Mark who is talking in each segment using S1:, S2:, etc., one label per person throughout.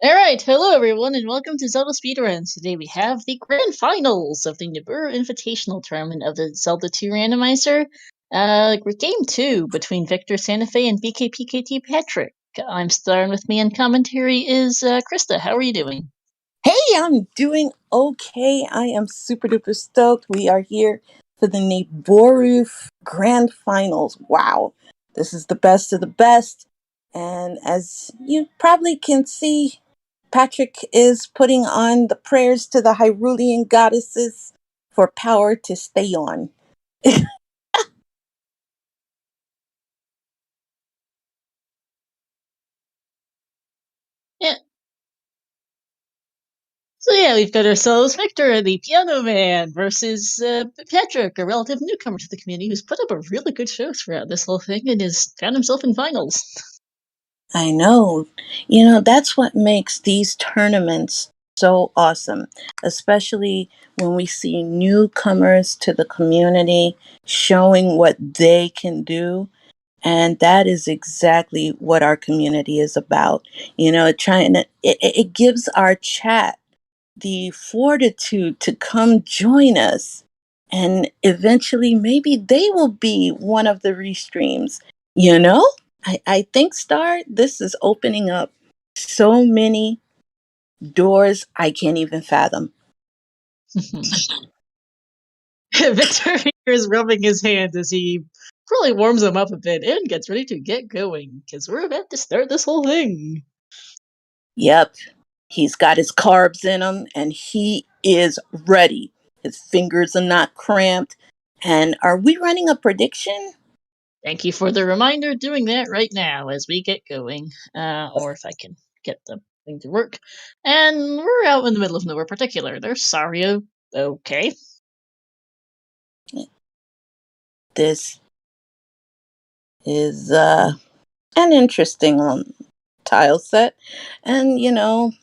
S1: Alright, hello everyone, and welcome to ZeldaSpeedRuns. Today we have the grand finals of the Nabooru Invitational Tournament of the Zelda 2 Randomizer. Game 2 between VictorSantafe and BKPKT Patrick. I'm starring with me in commentary is Krista. How are you doing?
S2: Hey, I'm doing okay. I am super duper stoked. We are here for the Nabooru Grand Finals. Wow, this is the best of the best. And as you probably can see, Patrick is putting on the prayers to the Hyrulean goddesses for power to stay on.
S1: Yeah. So yeah, we've got ourselves Victor, the Piano Man, versus Patrick, a relative newcomer to the community who's put up a really good show throughout this whole thing and has found himself in finals.
S2: I know. That's what makes these tournaments so awesome, especially when we see newcomers to the community showing what they can do. And that is exactly what our community is about. It gives our chat the fortitude to come join us. And eventually, maybe they will be one of the restreams, you know? I think, Star, this is opening up so many doors I can't even fathom.
S1: Victor is rubbing his hands as he probably warms them up a bit and gets ready to get going because we're about to start this whole thing.
S2: Yep, he's got his carbs in him and he is ready. His fingers are not cramped. And are we running a prediction?
S1: Thank you for the reminder. Doing that right now as we get going, or if I can get the thing to work. And we're out in the middle of nowhere particular. There's Sario. Okay.
S2: This is an interesting tile set. And,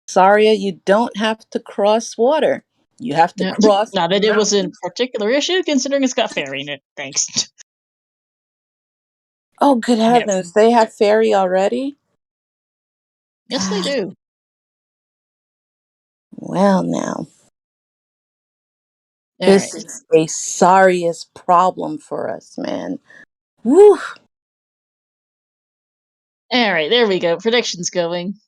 S2: Saria, you don't have to cross water. You have to
S1: No,
S2: cross.
S1: not that it was a particular issue, considering it's got fairy in it. Thanks.
S2: Oh, good heavens. Yep. They have fairy already?
S1: Yes, they do.
S2: Well, now. This is a serious problem for us, man. Woo!
S1: All right, there we go. Predictions going.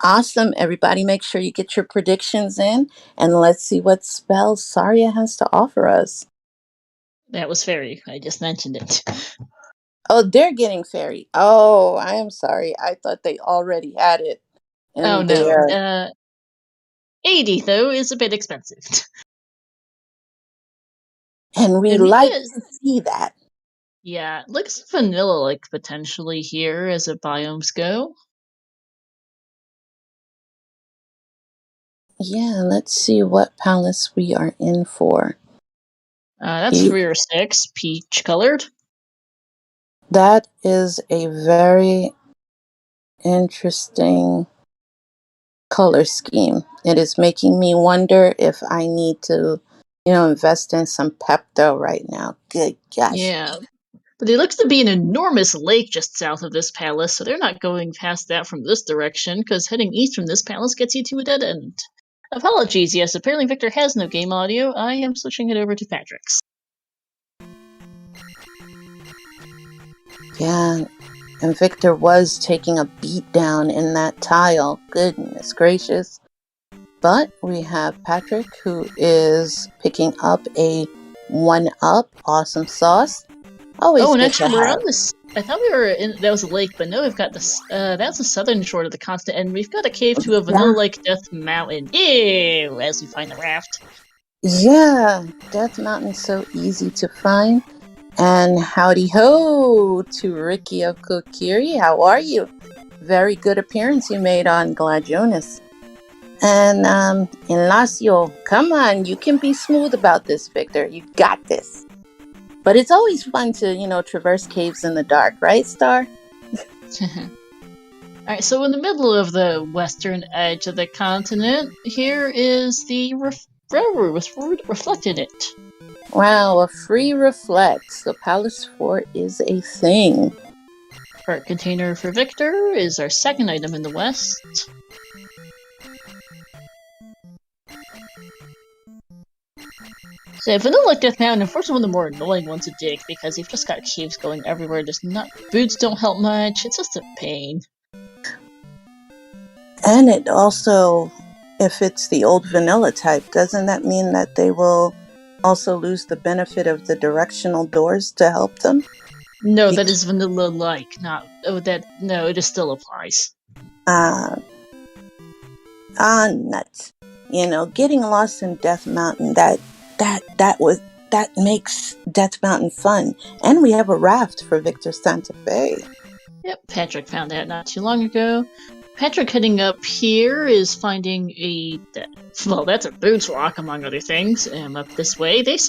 S2: Awesome. Everybody make sure you get your predictions in, and let's see what spells Saria has to offer us.
S1: That was fairy. I just mentioned it.
S2: Oh, they're getting fairy. Oh, I am sorry. I thought they already had it.
S1: Oh, no. 80, though, is a bit expensive.
S2: And we like to see that.
S1: Yeah, it looks vanilla-like potentially here as the biomes go.
S2: Yeah, let's see what palace we are in for.
S1: That's 3 or 6, peach-colored.
S2: That is a very interesting color scheme. It is making me wonder if I need to, invest in some Pepto right now. Good gosh.
S1: Yeah. But there looks to be an enormous lake just south of this palace, so they're not going past that from this direction, because heading east from this palace gets you to a dead end. Apologies, yes, apparently Victor has no game audio. I am switching it over to Patrick's.
S2: Yeah, and Victor was taking a beat down in that tile. Goodness gracious. But we have Patrick, who is picking up a 1-up. Awesome sauce. Always
S1: and
S2: good
S1: actually,
S2: to
S1: we're
S2: have.
S1: on this. I thought we were in. That was a lake, but no, we've got this. That's the southern shore of the continent, and we've got a cave to a vanilla-like Death Mountain. Ew! As we find the raft.
S2: Yeah, Death Mountain's so easy to find. And howdy ho to Ricky of Kokiri. How are you? Very good appearance you made on Gladionis. And Ignacio, come on, you can be smooth about this, Victor. You got this. But it's always fun to, traverse caves in the dark, right, Star?
S1: Alright, so in the middle of the western edge of the continent, here is the railroad with reflect in it.
S2: Wow, a free reflect. So Palace 4 is a thing.
S1: Heart container for Victor is our second item in the west. So Vanilla Death Mountain, unfortunately, one of the more annoying ones to dig because you've just got caves going everywhere. Boots don't help much. It's just a pain.
S2: And it also, if it's the old vanilla type, doesn't that mean that they will also lose the benefit of the directional doors to help them?
S1: No, that is vanilla-like, not... Oh, no, it just still applies.
S2: Nuts. You know, getting lost in Death Mountain, that makes Death Mountain fun. And we have a raft for VictorSantafe.
S1: Yep, Patrick found that not too long ago. Patrick heading up here is finding that's a boots rock, among other things. Up this way, there's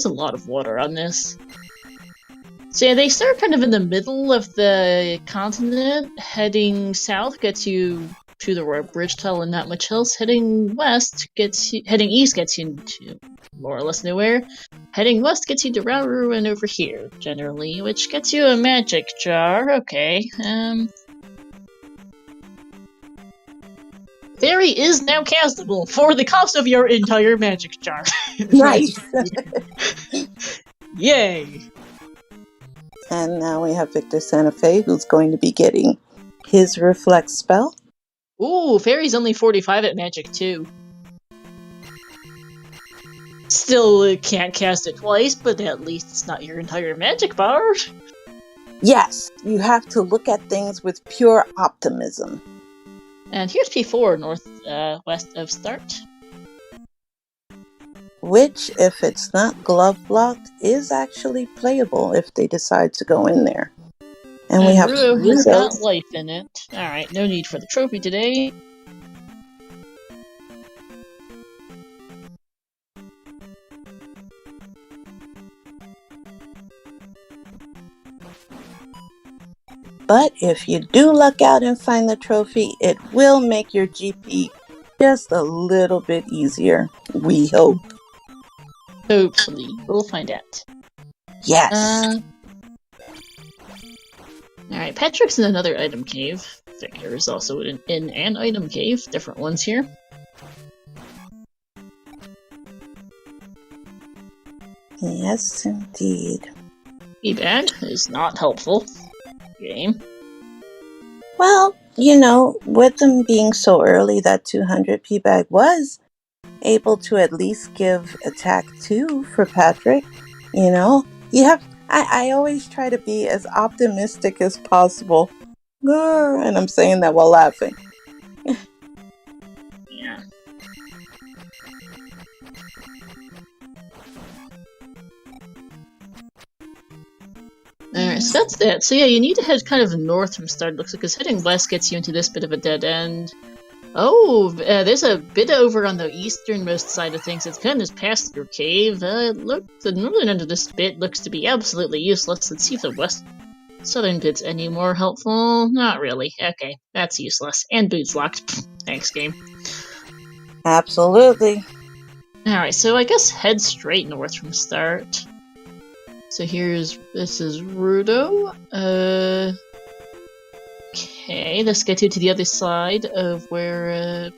S1: a lot of water on this. So yeah, they start kind of in the middle of the continent. Heading south gets you to the road bridge tunnel and not much else. Heading east gets you into more or less nowhere. Heading west gets you to Rauru and over here, generally, which gets you a magic jar. Okay, Fairy is now castable for the cost of your entire magic jar.
S2: Nice!
S1: Yay!
S2: And now we have VictorSantafe, who's going to be getting his Reflect spell.
S1: Ooh, Fairy's only 45 at magic too. Still can't cast it twice, but at least it's not your entire magic bar.
S2: Yes, you have to look at things with pure optimism.
S1: And here's P4, northwest of start.
S2: Which, if it's not glove blocked, is actually playable if they decide to go in there. And we have
S1: Rudo has got life in it. Alright, no need for the trophy today.
S2: But if you do luck out and find the trophy, it will make your GP just a little bit easier, we hope.
S1: Hopefully. We'll find out.
S2: Yes.
S1: Alright, Patrick's in another item cave. Victor is also in an item cave. Different ones here.
S2: Yes, indeed.
S1: Feedback is not helpful. Game.
S2: Well, you know, with them being so early, that 200 P-Bag was able to at least give attack 2 for Patrick. You know, I always try to be as optimistic as possible. And I'm saying that while laughing.
S1: Yeah. Alright, so that's that. So yeah, you need to head kind of north from start, looks like, because heading west gets you into this bit of a dead end. Oh, there's a bit over on the easternmost side of things. It's kind of just past your cave. Look, the northern end of this bit looks to be absolutely useless. Let's see if the southern bit's any more helpful. Not really. Okay, that's useless. And boots locked. Thanks, game.
S2: Absolutely.
S1: Alright, so I guess head straight north from start. So this is Rudo. Okay, let's get to the other side of where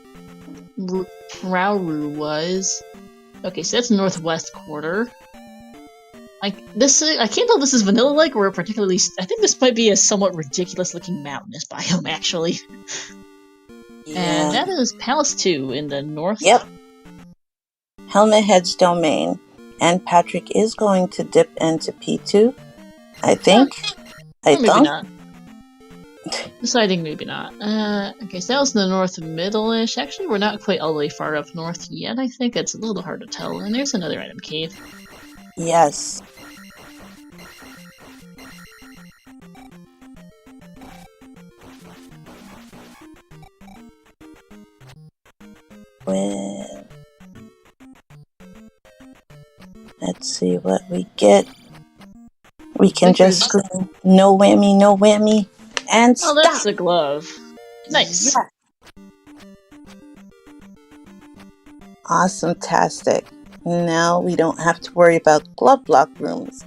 S1: Rauru was. Okay, so that's northwest quarter. I can't tell if this is vanilla-like or particularly. I think this might be a somewhat ridiculous-looking mountainous biome, actually. Yeah. And that is Palace 2 in the north.
S2: Yep. Helmet Head's domain. And Patrick is going to dip into P2, I think.
S1: Maybe not. Deciding maybe not. Okay, so that was in the north middle-ish. Actually, we're not quite all the way far up north yet, I think. It's a little hard to tell. And there's another item cave.
S2: Yes. Well, let's see what we get. We can just go no whammy, and stop.
S1: Oh, that's the glove. Nice.
S2: Yeah. Awesome-tastic. Now we don't have to worry about glove block rooms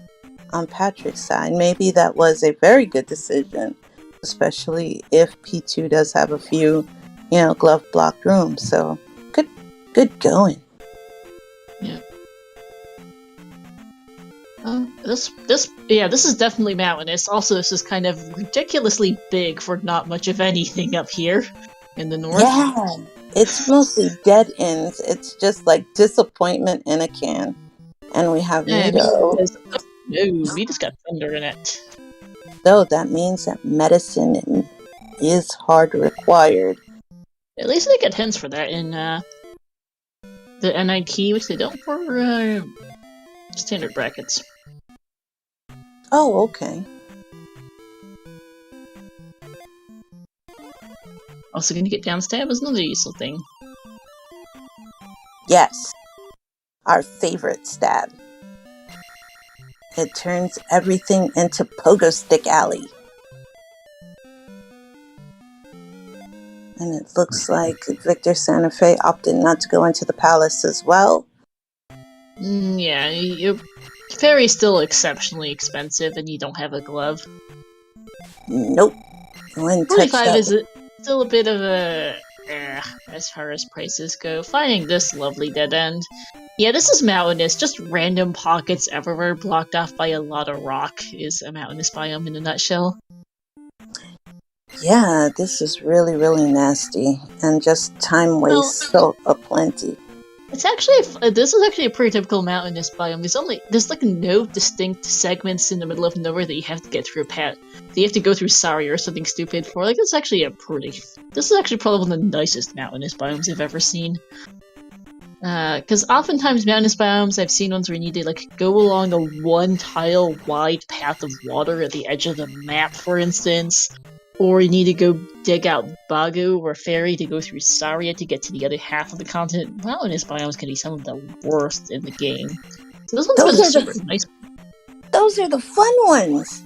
S2: on Patrick's side. Maybe that was a very good decision especially if P2 does have a few, glove blocked rooms. So good going.
S1: Yeah. This is definitely mountainous. Also, this is kind of ridiculously big for not much of anything up here in the north.
S2: Yeah, it's mostly dead ends. It's just like disappointment in a can. And we have Mito.
S1: Mito's got thunder in it.
S2: So that means that medicine is hard required.
S1: At least they get hints for that in the NIT, which they don't for standard brackets.
S2: Oh, okay.
S1: Also, gonna get down stab is another useful thing.
S2: Yes. Our favorite stab. It turns everything into Pogo Stick Alley. And it looks like VictorSantafe opted not to go into the palace as well.
S1: Yeah, your fairy's still exceptionally expensive, and you don't have a glove.
S2: Nope.
S1: 45 is still a bit of a as far as prices go. Finding this lovely dead end. Yeah, this is mountainous. Just random pockets everywhere, blocked off by a lot of rock, is a mountainous biome in a nutshell.
S2: Yeah, this is really, really nasty, and just time waste so aplenty.
S1: This is actually a pretty typical mountainous biome. There's like no distinct segments in the middle of nowhere that you have to get through a path. That you have to go through Sari or something stupid for. Like, this is actually probably one of the nicest mountainous biomes I've ever seen. Because oftentimes mountainous biomes, I've seen ones where you need to like go along a one-tile wide path of water at the edge of the map, for instance. Or you need to go dig out Bagu or Fairy to go through Saria to get to the other half of the continent. Mountainous biomes can be some of the worst in the game. So this one's got a super nice.
S2: Those are the fun ones!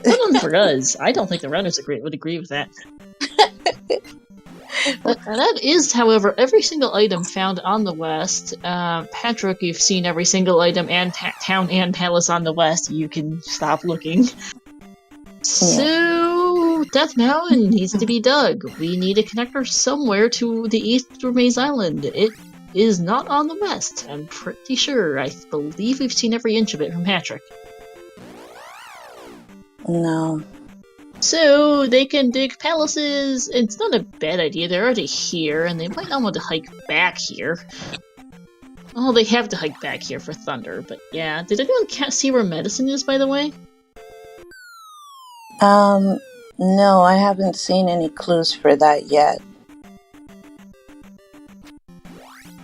S1: Fun one for us. I don't think the runners would agree with that. But that is, however, every single item found on the west. Patrick, you've seen every single item and town and palace on the west. You can stop looking. So, Death Mountain needs to be dug. We need a connector somewhere to the east of Maze Island. It is not on the west, I'm pretty sure. I believe we've seen every inch of it from Patrick.
S2: No.
S1: So, they can dig palaces. It's not a bad idea. They're already here, and they might not want to hike back here. Oh, they have to hike back here for Thunder, but yeah. Did anyone see where medicine is, by the way?
S2: No, I haven't seen any clues for that yet.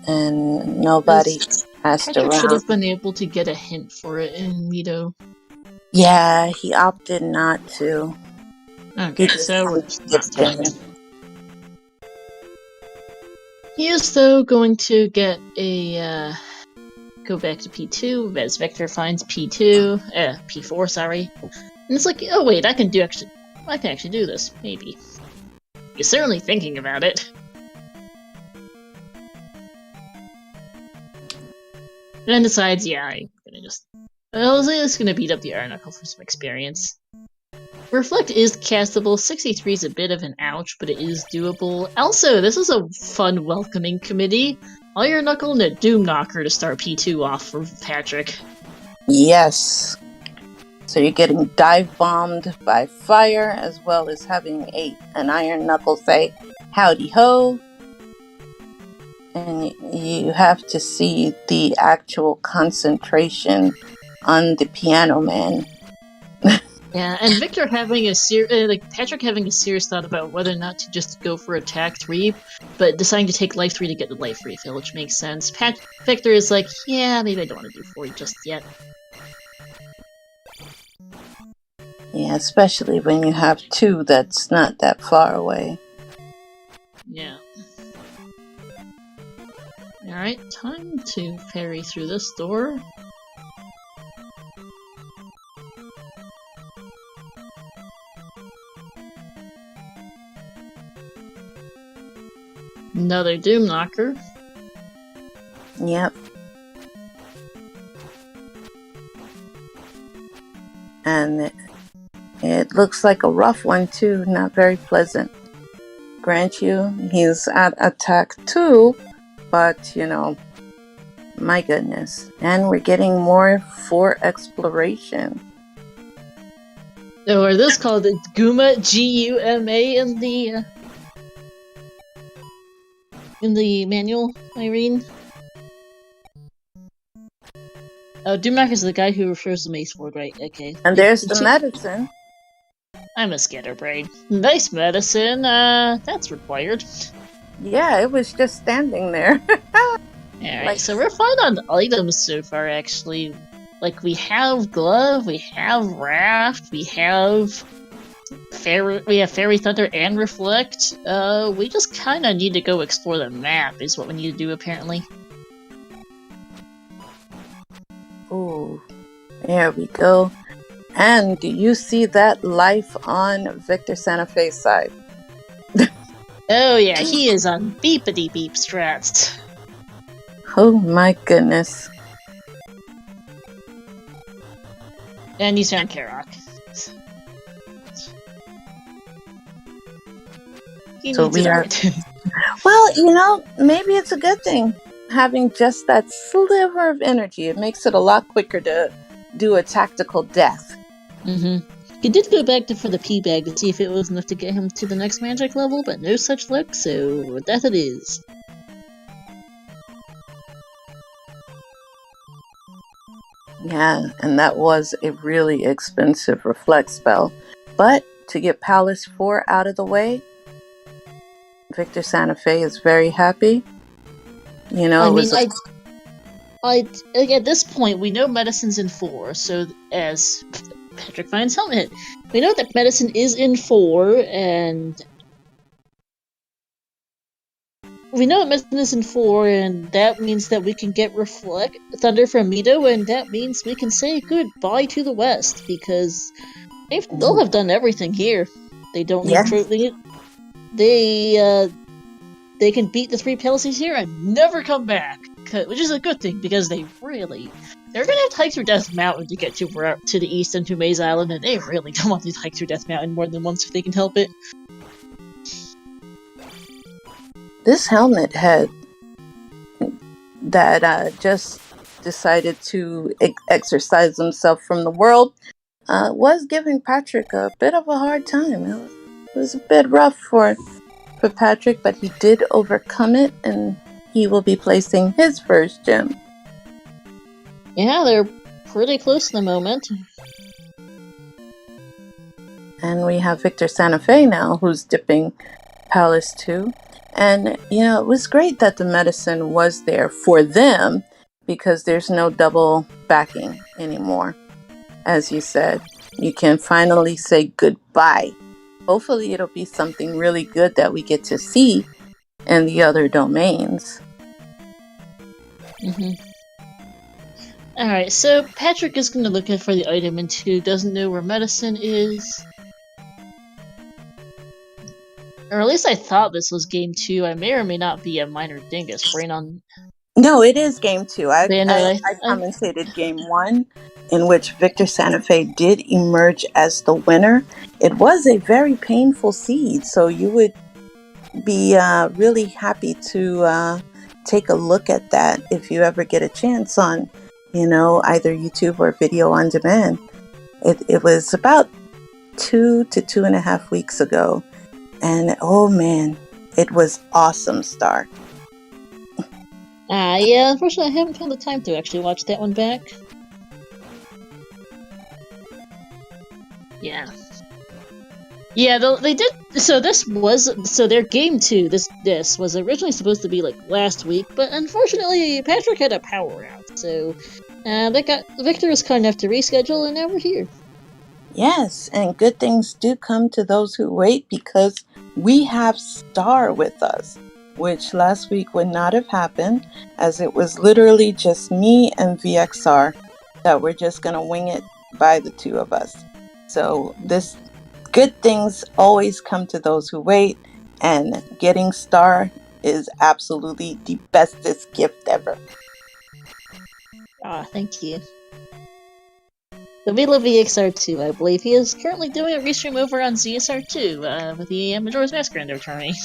S2: And nobody asked
S1: Patrick
S2: around.
S1: should have been able to get a hint for it in Mito.
S2: Yeah, he opted not to.
S1: Okay, so we're just not telling him. He is, though, going to get a, go back to P2, as Victor finds P4, sorry. And it's like, oh wait, I can actually do this, maybe. He's certainly thinking about it. And then decides, yeah, I'm just gonna beat up the Iron Knuckle for some experience. Reflect is castable. 63 is a bit of an ouch, but it is doable. Also, this is a fun welcoming committee. Iron Knuckle and a Doom Knocker to start P2 off for Patrick.
S2: Yes. So you're getting dive bombed by fire, as well as having an Iron Knuckle say, howdy ho. And you have to see the actual concentration on the piano man.
S1: Yeah, and Victor having Patrick having a serious thought about whether or not to just go for attack 3, but deciding to take life 3 to get the life refill, which makes sense. Victor is like, yeah, maybe I don't want to do 4 just yet.
S2: Yeah, especially when you have 2 that's not that far away.
S1: Yeah. Alright, time to ferry through this door. Another Doom Knocker.
S2: Yep. And It looks like a rough one too, not very pleasant. Grant you, he's at attack 2, but my goodness. And we're getting more for exploration.
S1: Or this called the Guma, Guma, in the manual, Irene. Oh, Doomknocker is the guy who refers to Mace Ward, right? Okay.
S2: And there's the medicine.
S1: I'm a scatterbrain. Nice medicine. That's required.
S2: Yeah, it was just standing there.
S1: Alright, so we're fine on items so far, actually. Like, we have Glove, we have Raft, we have Fairy Thunder and Reflect. We just kinda need to go explore the map, is what we need to do, apparently.
S2: Ooh, there we go. And do you see that life on VictorSantafe's side?
S1: Oh yeah, he is on beepity beep strats.
S2: Oh my goodness.
S1: And he's on Karok.
S2: So we are... Well, maybe it's a good thing having just that sliver of energy. It makes it a lot quicker to do a tactical death.
S1: He did go back for the P bag to see if it was enough to get him to the next magic level, but no such luck, so that it is.
S2: Yeah, and that was a really expensive reflect spell. But to get Palace 4 out of the way, VictorSantafe is very happy.
S1: At this point, we know medicine's in 4, so as Patrick finds helmet, we know that medicine is in 4, and that means that we can get Reflect Thunder from Mito, and that means we can say goodbye to the West, because they'll have done everything here. They don't need they can beat the 3 palaces here and never come back, which is a good thing, because they're gonna have to hike through Death Mountain to get to the east and to Maze Island, and they really don't want to hike through Death Mountain more than once if they can help it.
S2: This helmet head that just decided to exercise himself from the world was giving Patrick a bit of a hard time. It was a bit rough for Patrick, but he did overcome it, and he will be placing his first gem.
S1: Yeah, they're pretty close in the moment.
S2: And we have VictorSantafe now, who's dipping Palace 2. And, it was great that the medicine was there for them, because there's no double backing anymore. As you said, you can finally say goodbye. Hopefully it'll be something really good that we get to see in the other domains.
S1: Alright, so Patrick is going to look for the item and 2 doesn't know where medicine is. Or at least I thought this was game 2. I may or may not be a minor dingus. Brain on...
S2: No, it is game 2. I commentated game 1, in which VictorSantafe did emerge as the winner. It was a very painful seed, so you would be really happy to take a look at that if you ever get a chance on, either YouTube or video on demand. It was about 2 to 2.5 weeks ago, and oh man, it was awesome, Star.
S1: Yeah, unfortunately I haven't found the time to actually watch that one back. Yeah. Yeah, they did. So their game 2. This was originally supposed to be like last week, but unfortunately Patrick had a power out, so Victor was kind enough to reschedule, and now we're here.
S2: Yes, and good things do come to those who wait, because we have Star with us, which last week would not have happened, as it was literally just me and VXR that were just gonna wing it by the 2 of us. So this good things always come to those who wait, and getting Star is absolutely the bestest gift ever.
S1: Thank you. The Vila VXR2, I believe he is currently doing a restream over on ZSR2 with the Majora's Mask Rando tournament.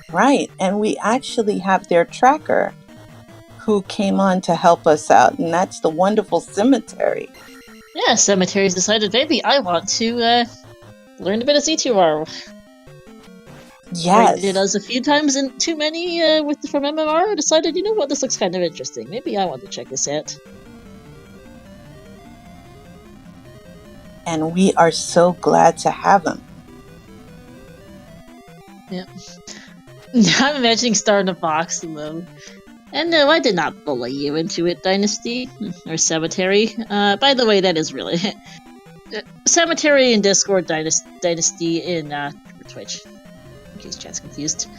S2: Right, and we actually have their tracker who came on to help us out, and that's the wonderful Cemetery.
S1: Yeah, Cemetery's decided maybe I want to learn a bit of Z2R.
S2: Yes.
S1: Rated us a few times and too many from MMR. Decided, you know what, this looks kind of interesting. Maybe I want to check this out.
S2: And we are so glad to have him.
S1: Yeah. I'm imagining starting a box though. And no, I did not bully you into it, Dynasty. Or Cemetery. By the way, that is really... Cemetery in Discord, Dynasty in Twitch. In case chat's confused.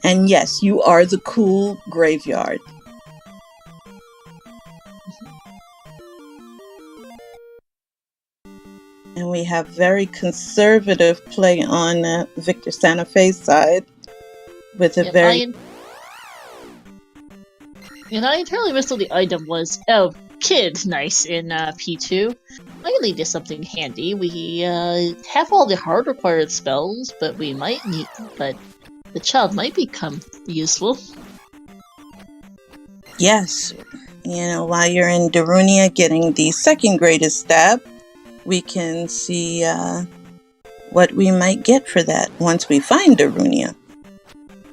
S2: And yes, you are the cool graveyard. And we have very conservative play on VictorSantafe's side with a very...
S1: And I entirely missed what the item was. Oh, Kid, nice, in P2. Might do something handy. We have all the hard required spells, but we might need... But the child might become useful.
S2: Yes. You know, while you're in Darunia getting the second greatest stab, we can see what we might get for that once we find Darunia.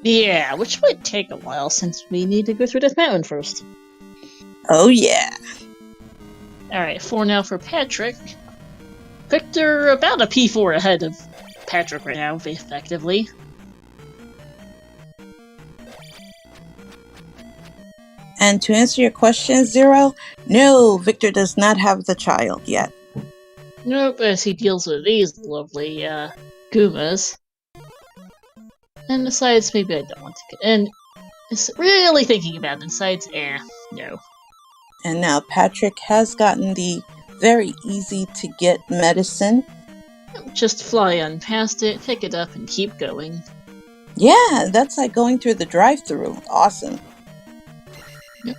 S1: Yeah, which might take a while since we need to go through Death Mountain first.
S2: Oh yeah.
S1: Alright, 4 now for Patrick. Victor about a P4 ahead of Patrick right now, effectively.
S2: And to answer your question, Zero, no, Victor does not have the child yet.
S1: Nope, as he deals with these lovely Goombas. And besides, maybe I don't want to get... And really thinking about it, besides, no.
S2: And now Patrick has gotten the very easy to get medicine.
S1: Just fly on past it, pick it up, and keep going.
S2: Yeah, that's like going through the drive-thru. Awesome.
S1: Yep.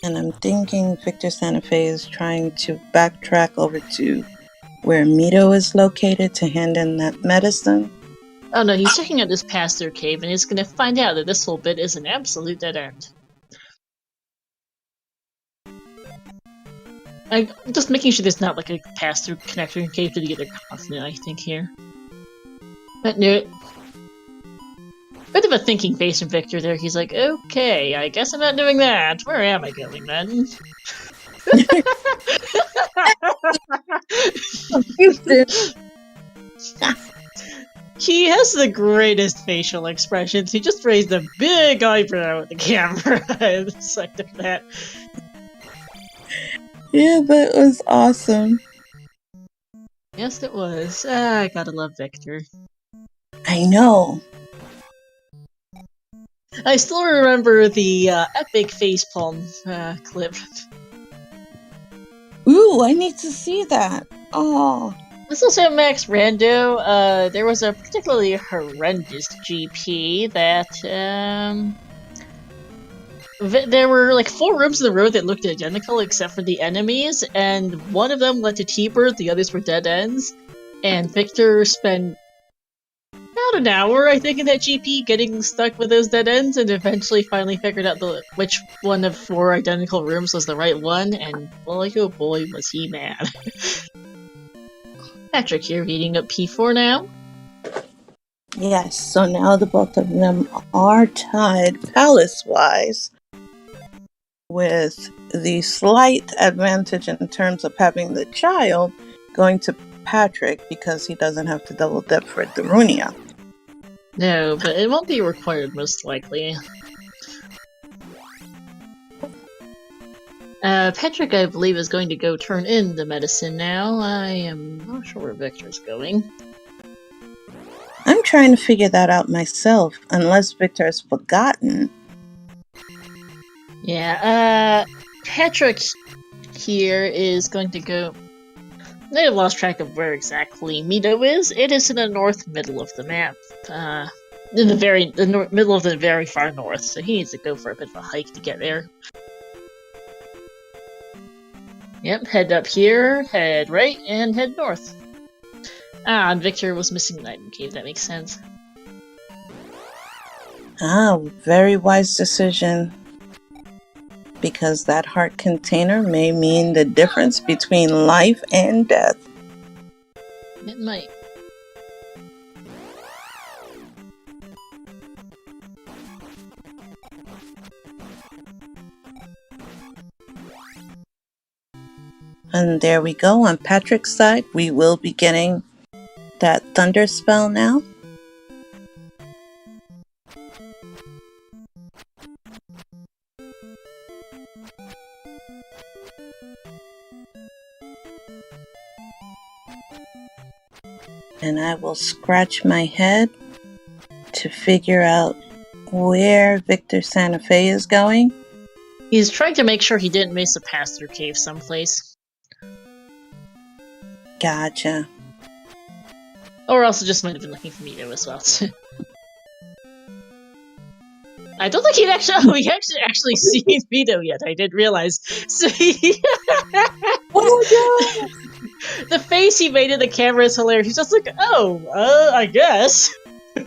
S2: And I'm thinking VictorSantafe is trying to backtrack over to where Mito is located to hand in that medicine.
S1: Oh no, he's checking out this pass-through cave and he's gonna find out that this whole bit is an absolute dead end. I'm just making sure there's not like a pass-through connector cave to the other continent, I think, here. But no. Bit of a thinking face from Victor there. He's like, okay, I guess I'm not doing that. Where am I going then? He has the greatest facial expressions. He just raised a big eyebrow at the camera at the sight of that.
S2: Yeah, that was awesome.
S1: Yes, it was. I gotta love Victor.
S2: I know.
S1: I still remember the epic facepalm clip.
S2: Ooh, I need to see that. Oh.
S1: This also Max Rando. There was a particularly horrendous GP that there were like 4 rooms in the road that looked identical except for the enemies, and one of them led to T-Bird, the others were dead ends, and Victor spent about an hour, I think, in that GP getting stuck with those dead ends, and eventually finally figured out which one of 4 identical rooms was the right one, and boy oh boy was he mad. Patrick here, heating up P4 now.
S2: Yes, so now the both of them are tied palace-wise, with the slight advantage in terms of having the child going to Patrick because he doesn't have to double dip for Darunia.
S1: No, but it won't be required most likely. Patrick, I believe, is going to go turn in the medicine now. I am not sure where Victor's going.
S2: I'm trying to figure that out myself, unless Victor has forgotten.
S1: Yeah, Patrick here is going to go... I have lost track of where exactly Mito is. It is in the north middle of the map. In the middle of the very far north, so he needs to go for a bit of a hike to get there. Yep, head up here, head right, and head north. Ah, and Victor was missing an item cave, that makes sense.
S2: Ah, very wise decision. Because that heart container may mean the difference between life and death.
S1: It might.
S2: And there we go. On Patrick's side, we will be getting that thunder spell now. And I will scratch my head to figure out where VictorSantafe is going.
S1: He's trying to make sure he didn't miss a pass-through cave someplace.
S2: Gotcha.
S1: Or else it just might have been looking for Mito as well. I don't think he actually seen Mito yet. I didn't realize. So
S2: Oh
S1: the face he made in the camera is hilarious. He's just like, I guess.
S2: no!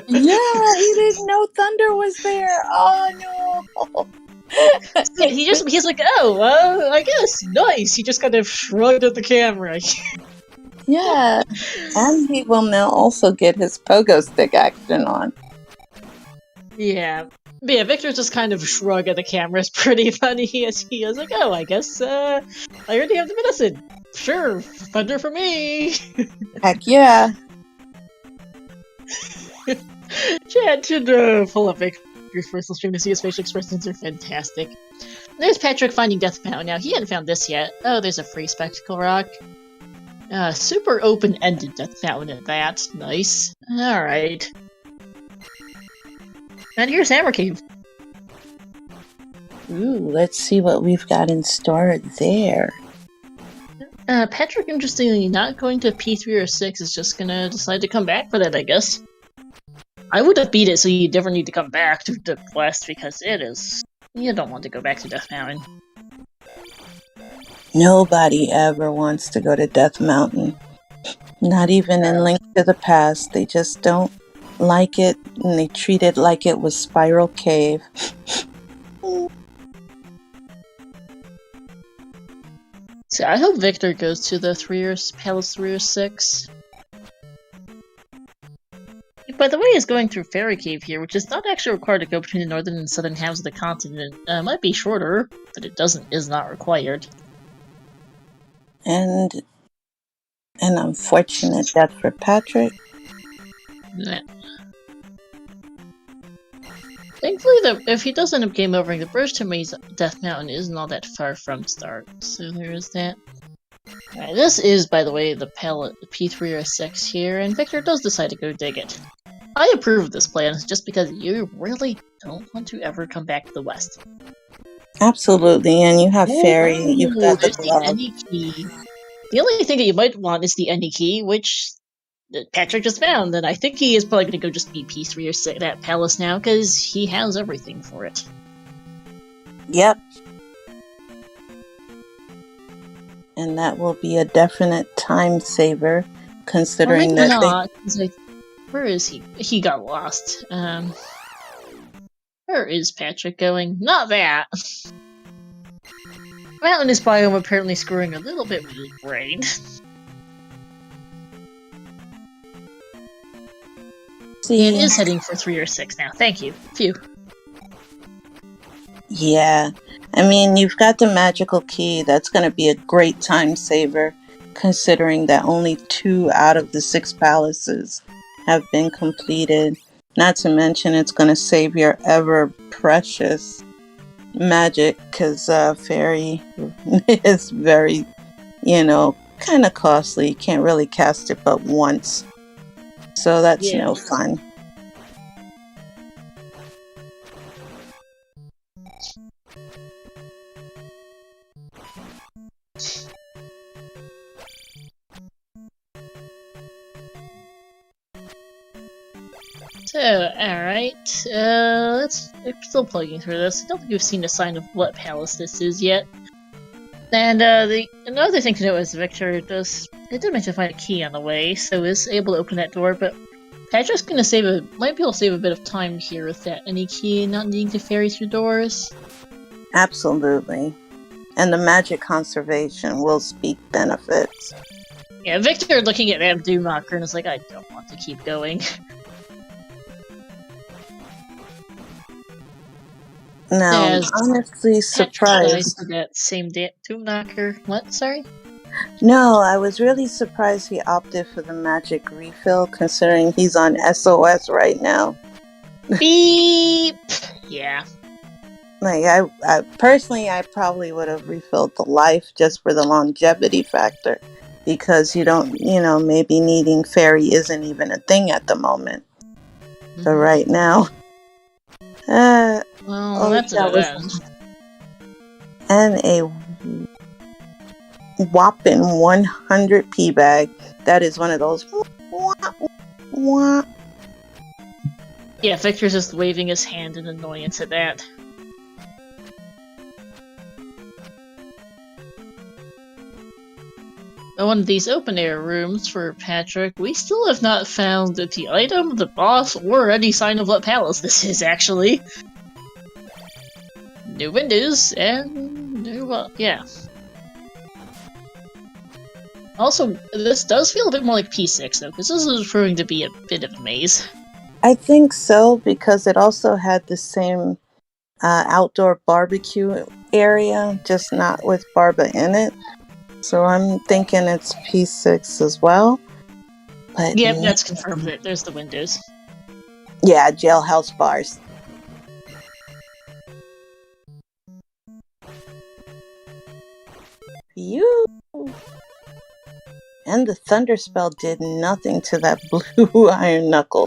S2: Yeah, he didn't know thunder was there. Oh no!
S1: So he's like, I guess, nice. He just kind of shrugged at the camera.
S2: Yeah, and he will now also get his pogo stick action on.
S1: Yeah. But yeah, Victor's just kind of shrug at the camera. It's pretty funny. He is like, I guess, I already have the medicine. Sure, thunder for me.
S2: Heck yeah.
S1: Chad should pull up Victor's personal stream to see his facial expressions are fantastic. There's Patrick finding Death Mountain. Now, he hadn't found this yet. Oh, there's a free spectacle rock. Super open-ended Death Mountain at that. Nice. Alright. And here's Hammer Cave.
S2: Ooh, let's see what we've got in store there.
S1: Patrick, interestingly, not going to P3 or 6, is just gonna decide to come back for that, I guess. I would have beat it so you never need to come back to the quest, because it is... You don't want to go back to Death Mountain.
S2: Nobody ever wants to go to Death Mountain. Not even in Link to the Past. They just don't like it, and they treat it like it was Spiral Cave.
S1: So I hope Victor goes to the Palace 3 or 6. By the way, he's going through Fairy Cave here, which is not actually required to go between the northern and southern halves of the continent. Might be shorter, but it is not required.
S2: And an unfortunate death for Patrick.
S1: Yeah. Thankfully, if he does end up game overing, the bridge to Maze Death Mountain isn't all that far from start, so there is that. Alright, this is, by the way, the P3 or 6 here, and Victor does decide to go dig it. I approve of this plan, just because you really don't want to ever come back to the west.
S2: Absolutely, and you have Fairy, you've got the
S1: there's
S2: glove.
S1: the any key. The only thing that you might want is the any key, which Patrick just found, and I think he is probably going to go just be P3 or 6 at Palace now, because he has everything for it.
S2: Yep. And that will be a definite time saver, considering that
S1: not, where is he? He got lost. Where is Patrick going? Not that! Mountainous biome apparently screwing a little bit with his brain.
S2: See,
S1: it is heading for 3 or 6 now. Thank you. Phew.
S2: Yeah. I mean, you've got the magical key. That's going to be a great time saver, considering that only 2 out of the 6 palaces have been completed. Not to mention, it's going to save your ever precious magic, because fairy is very, kind of costly. You can't really cast it but once. So that's no fun.
S1: So, alright, we're still plugging through this. I don't think we've seen a sign of what palace this is yet. And, another thing to note is Victor did manage to find a key on the way, so is able to open that door, but Patrick's gonna might be able to save a bit of time here with that any key not needing to ferry through doors.
S2: Absolutely. And the magic conservation will speak benefits.
S1: Yeah, Victor looking at that Doommocker and is like, I don't want to keep going.
S2: Now, I'm honestly surprised.
S1: To that same Doomknocker. What? Sorry?
S2: No, I was really surprised he opted for the magic refill, considering he's on SOS right now.
S1: Beep! Yeah.
S2: Like, I personally, I probably would have refilled the life just for the longevity factor, because you don't, maybe needing fairy isn't even a thing at the moment. Mm-hmm. So right now,
S1: well, that's that was,
S2: and a whopping 100 P bag. That is one of those.
S1: Yeah, Victor's just waving his hand in annoyance at that. One of these open air rooms for Patrick, we still have not found the item, the boss, or any sign of what palace this is, actually. New windows, and new, yeah. Also, this does feel a bit more like P6, though, because this is proving to be a bit of a maze.
S2: I think so, because it also had the same outdoor barbecue area, just not with Barba in it. So I'm thinking it's P6 as well. But
S1: yep, that's confirmed. There's the windows.
S2: Yeah, jailhouse bars. You. And the thunder spell did nothing to that blue iron knuckle.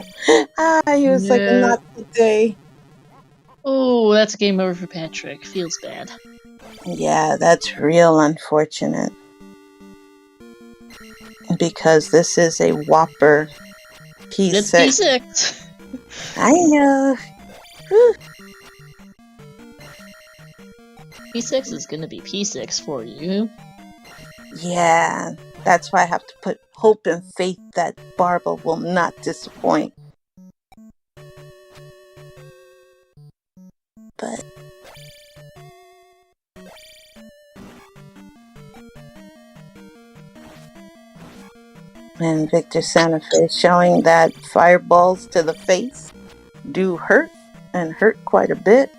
S2: He was like, not today.
S1: Oh, that's a game over for Patrick. Feels bad.
S2: Yeah, that's real unfortunate. Because this is a whopper P6.
S1: It's P6.
S2: I know. Whew.
S1: P6 is gonna be P6 for you.
S2: Yeah, that's why I have to put hope and faith that Barba will not disappoint. But and VictorSantafe showing that fireballs to the face do hurt, and hurt quite a bit.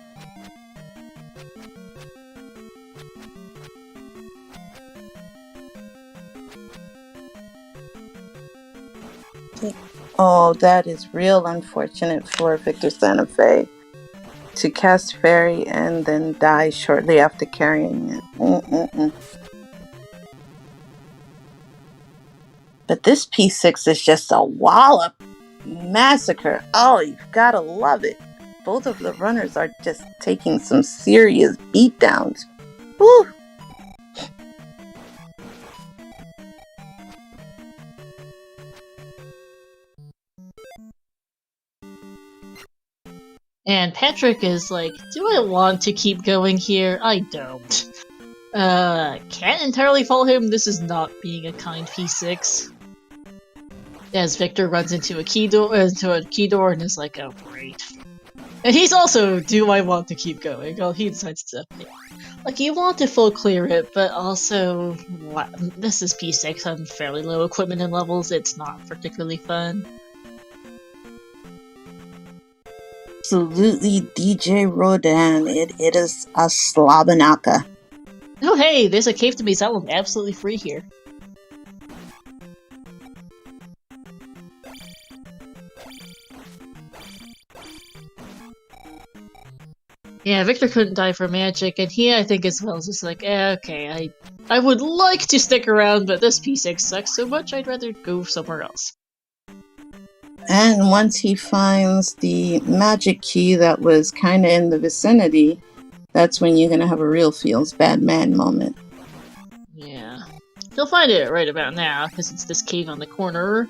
S2: Oh, that is real unfortunate for VictorSantafe to cast fairy and then die shortly after carrying it. But this P6 is just a wallop massacre. Oh, you've gotta love it. Both of the runners are just taking some serious beatdowns. Woo!
S1: And Patrick is like, do I want to keep going here? I don't. Can't entirely follow him. This is not being a kind P6. As Victor runs into a key door and is like, oh great. And he's also, do I want to keep going? Well, he decides to, like, you want to full clear it, but also, this is P6 on fairly low equipment and levels, it's not particularly fun.
S2: Absolutely, DJ Rodan. It is a Slabanaka.
S1: Oh hey, there's a cave to be Zelda absolutely free here. Yeah, Victor couldn't die for magic, and he, I think, as well, is just like, okay, I would like to stick around, but this P6 sucks so much, I'd rather go somewhere else.
S2: And once he finds the magic key that was kind of in the vicinity, that's when you're going to have a real feels bad man moment.
S1: Yeah. He'll find it right about now, because it's this cave on the corner.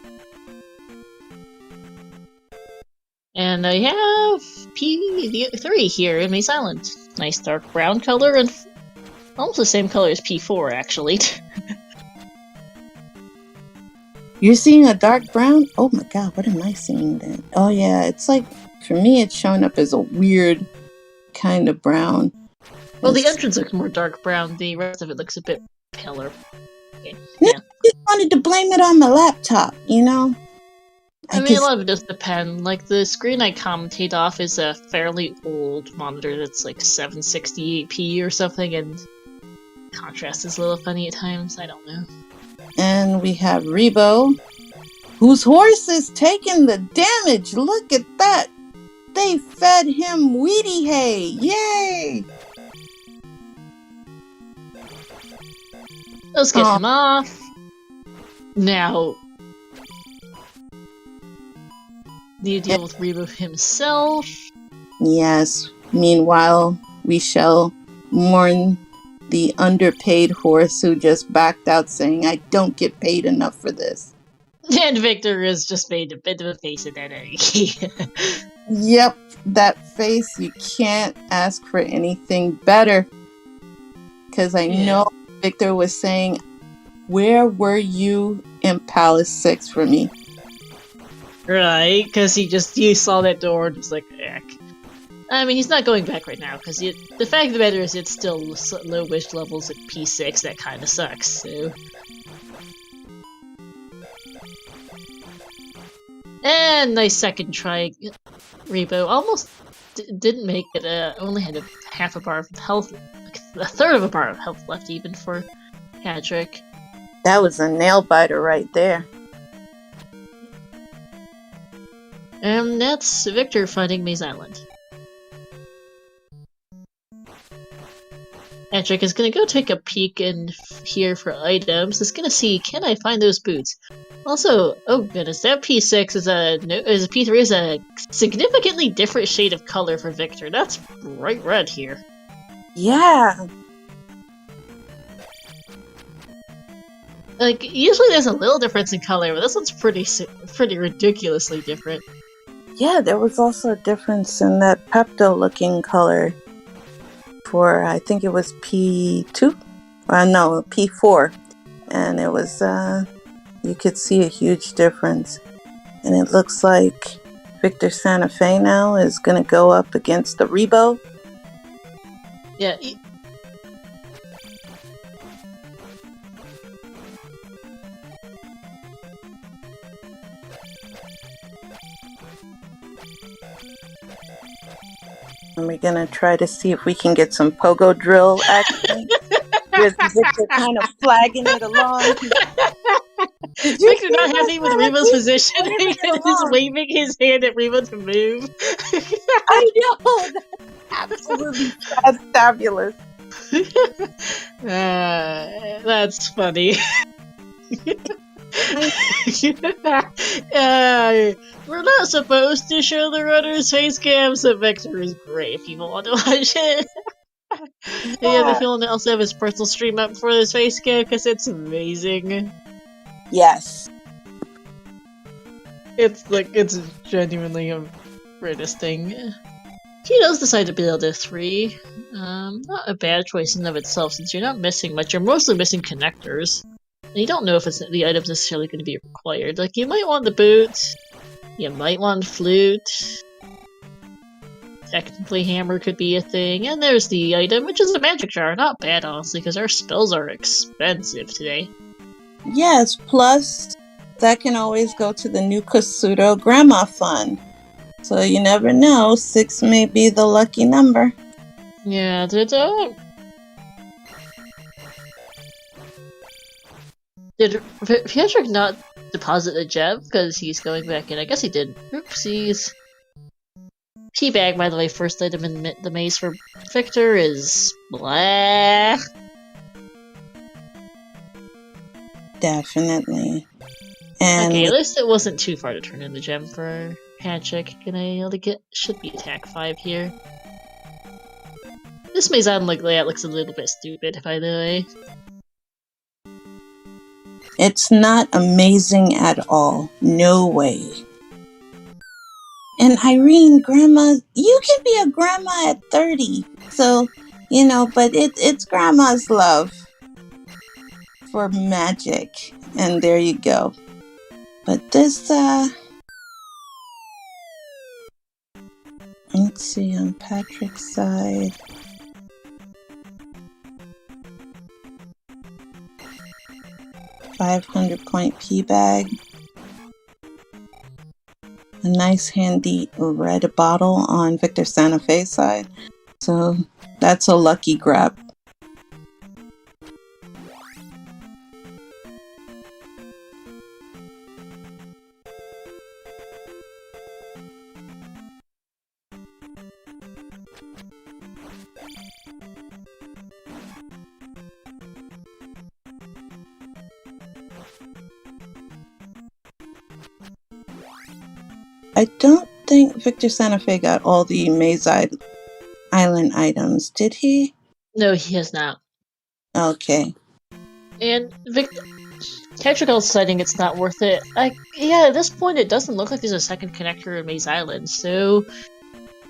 S1: And I have P3 here in Maze Island. Nice dark brown color, and almost the same color as P4, actually.
S2: You're seeing a dark brown? Oh my god, what am I seeing then? Oh yeah, it's like, for me it's showing up as a weird kind of brown.
S1: Well, the entrance looks more dark brown, the rest of it looks a bit paler. Okay,
S2: yeah. I just wanted to blame it on my laptop, you know?
S1: I mean, a lot of it does depend. Like, the screen I commentate off is a fairly old monitor that's like 768p or something, and contrast is a little funny at times, I don't know.
S2: And we have Rebo, whose horse is taking the damage. Look at that. They fed him Wheatie hay. Yay!
S1: Let's get him off. Now, do you deal with Rebo himself?
S2: Yes. Meanwhile, we shall mourn the underpaid horse who just backed out saying, I don't get paid enough for this.
S1: And Victor has just made a bit of a face at that.
S2: Yep, that face, you can't ask for anything better. Because I know Victor was saying, where were you in Palace 6 for me?
S1: Right, because you saw that door and was like, heck. I mean, he's not going back right now, because the fact of the matter is it's still low wish levels at P6, that kind of sucks, so... And nice second try, Rebo. Almost didn't make it, only had half a bar of health, like a third of a bar of health left even for Patrick.
S2: That was a nail biter right there.
S1: And that's Victor finding Maze Island. Patrick is gonna go take a peek in here for items. He's gonna see, can I find those boots? Also, oh goodness, that P6 is P3 is a significantly different shade of color for Victor. That's bright red here.
S2: Yeah.
S1: Like, usually there's a little difference in color, but this one's pretty ridiculously different.
S2: Yeah, there was also a difference in that Pepto-looking color for, I think it was P2? No, P4. And it was, you could see a huge difference. And it looks like VictorSantafe now is going to go up against the Rebo.
S1: Yeah.
S2: And we're going to try to see if we can get some pogo drill action. With Victor kind of flagging it along.
S1: Victor not happy with Rebo's position. He's waving his hand at Rebo to move.
S2: I know! That's absolutely fabulous.
S1: That's funny. We're not supposed to show the runner's face cam, so Victor is great if you want to watch it. Yeah, if he'll also have his personal stream up for this face cam, because it's amazing.
S2: Yes.
S1: It's genuinely a greatest thing. He does decide to build a 3. Not a bad choice in and of itself, since you're not missing much. You're mostly missing connectors. And you don't know if the item's necessarily going to be required. Like, you might want the boot, you might want flute, technically hammer could be a thing, and there's the item, which is a magic jar. Not bad, honestly, because our spells are expensive today.
S2: Yes, plus that can always go to the new Kasuto Grandma Fund. So you never know, 6 may be the lucky number.
S1: Yeah, Did Patrick not deposit a gem because he's going back in? I guess he did. Oopsies. Teabag, by the way, first item in the maze for Victor is blah.
S2: Definitely. And
S1: okay, at least it wasn't too far to turn in the gem for Hatchick. Should be attack 5 here. This maze item looks a little bit stupid, by the way.
S2: it's not amazing at all. No way. And Irene, grandma, you can be a grandma at 30. So, but it's grandma's love for magic. And there you go. But this, let's see on Patrick's side. $500-point P bag. A nice handy red bottle on VictorSantafe side. So that's a lucky grab. I don't think VictorSantafe got all the Maze Island items, did he?
S1: No, he has not.
S2: Okay.
S1: And Tetrical's deciding it's not worth it. At this point it doesn't look like there's a second connector in Maze Island, so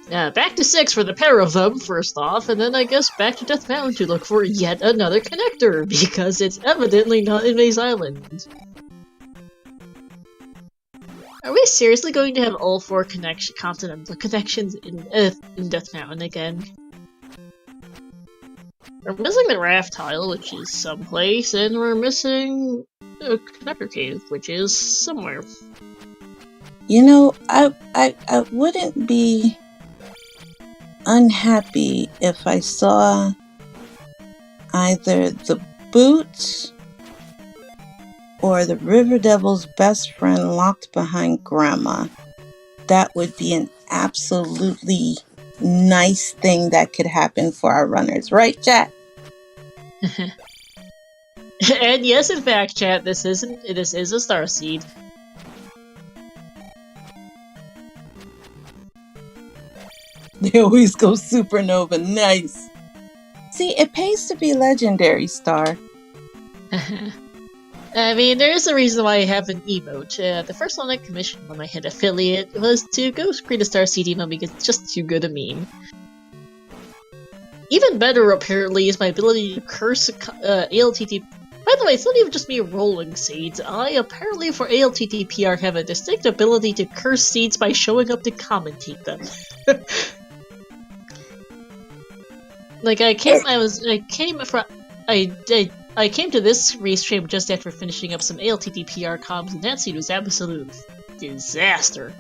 S1: back to 6 for the pair of them, first off, and then I guess back to Death Mountain to look for yet another connector, because it's evidently not in Maze Island. Are we seriously going to have all 4 continental connections in Death Mountain again? We're missing the raft tile, which is someplace, and we're missing a connector cave, which is somewhere.
S2: I wouldn't be unhappy if I saw either the boots or the River Devil's best friend locked behind Grandma. That would be an absolutely nice thing that could happen for our runners. Right, chat?
S1: And yes, in fact, chat, this is a starseed.
S2: They always go supernova. Nice. See, it pays to be legendary, Star.
S1: I mean, there is a reason why I have an emote. The first one I commissioned when I hit affiliate was to go create a starseed emote because it's just too good a meme. Even better, apparently, is my ability to curse ALTT. By the way, it's not even just me rolling seeds. I apparently, for ALTTPR, have a distinct ability to curse seeds by showing up to commentate them. Like I came to this restream just after finishing up some ALTTPR comms, and that seed was absolute disaster.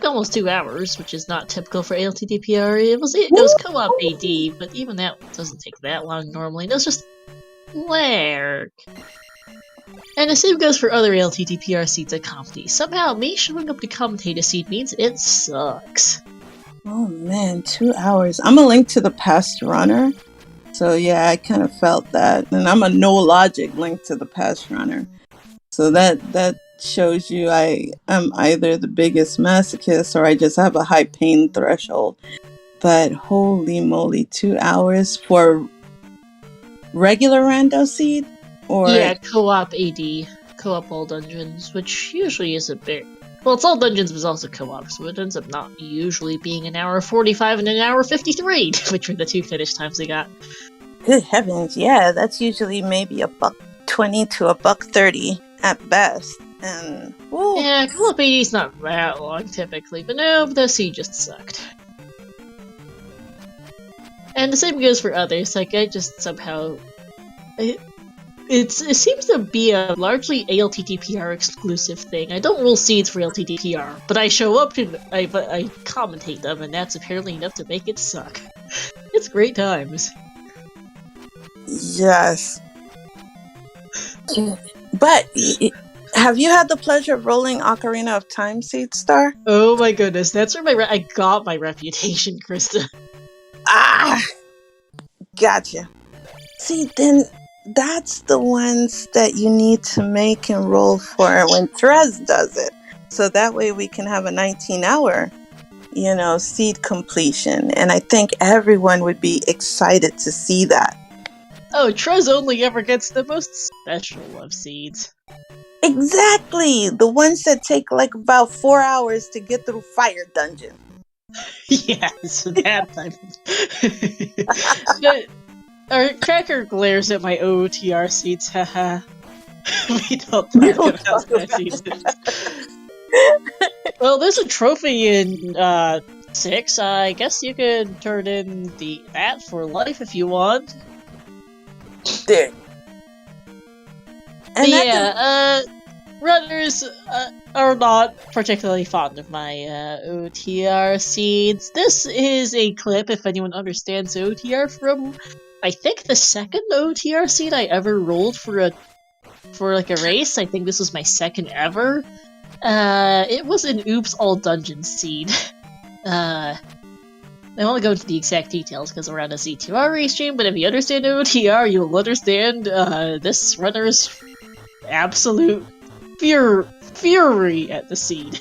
S1: Almost 2 hours, which is not typical for ALTTPR. It was co-op AD, but even that doesn't take that long normally. It was just work. And the same goes for other ALTTPR seeds I commentate. Somehow, me showing up to commentate a seed means it sucks.
S2: Oh man, 2 hours. I'm a link to the past runner. So yeah, I kind of felt that. And I'm a no logic link to the past runner. So that shows you I am either the biggest masochist or I just have a high pain threshold. But holy moly, 2 hours for regular rando seed? Or
S1: yeah, co-op AD. Co-op all dungeons, which usually is a bit... Well, it's all dungeons, but it's also co-op, so it ends up not usually being an hour 45 and an hour 53, which were the 2 finish times I got.
S2: Good heavens, yeah, that's usually maybe $1.20 to $1.30 at best. And woo.
S1: Yeah, co-op AD's not that long typically, but no, the seed just sucked. And the same goes for others, like I just somehow... It seems to be a largely ALTTPR exclusive thing. I don't roll seeds for ALTTPR, but I show up to I commentate them, and that's apparently enough to make it suck. It's great times.
S2: Yes. But Have you had the pleasure of rolling Ocarina of Time, Seed Star?
S1: Oh my goodness, that's where I got my reputation, Krista.
S2: Ah, gotcha. See, then that's the ones that you need to make and roll for when Trez does it. So that way we can have a 19-hour, seed completion. And I think everyone would be excited to see that.
S1: Oh, Trez only ever gets the most special of seeds.
S2: Exactly! The ones that take like about 4 hours to get through Fire Dungeon.
S1: Yes, that type of... But our Cracker glares at my OTR seeds, haha. We don't talk about that season. Well, there's a trophy in 6. I guess you could turn in that for life if you want.
S2: There.
S1: And yeah, runners are not particularly fond of my OTR seeds. This is a clip, if anyone understands OTR, from I think the second OTR seed I ever rolled for a race. I think this was my second ever. It was an Oops All Dungeons seed. I won't go into the exact details because we're on a Z2R race stream, but if you understand OTR, you'll understand this runner's absolute fury at the seed.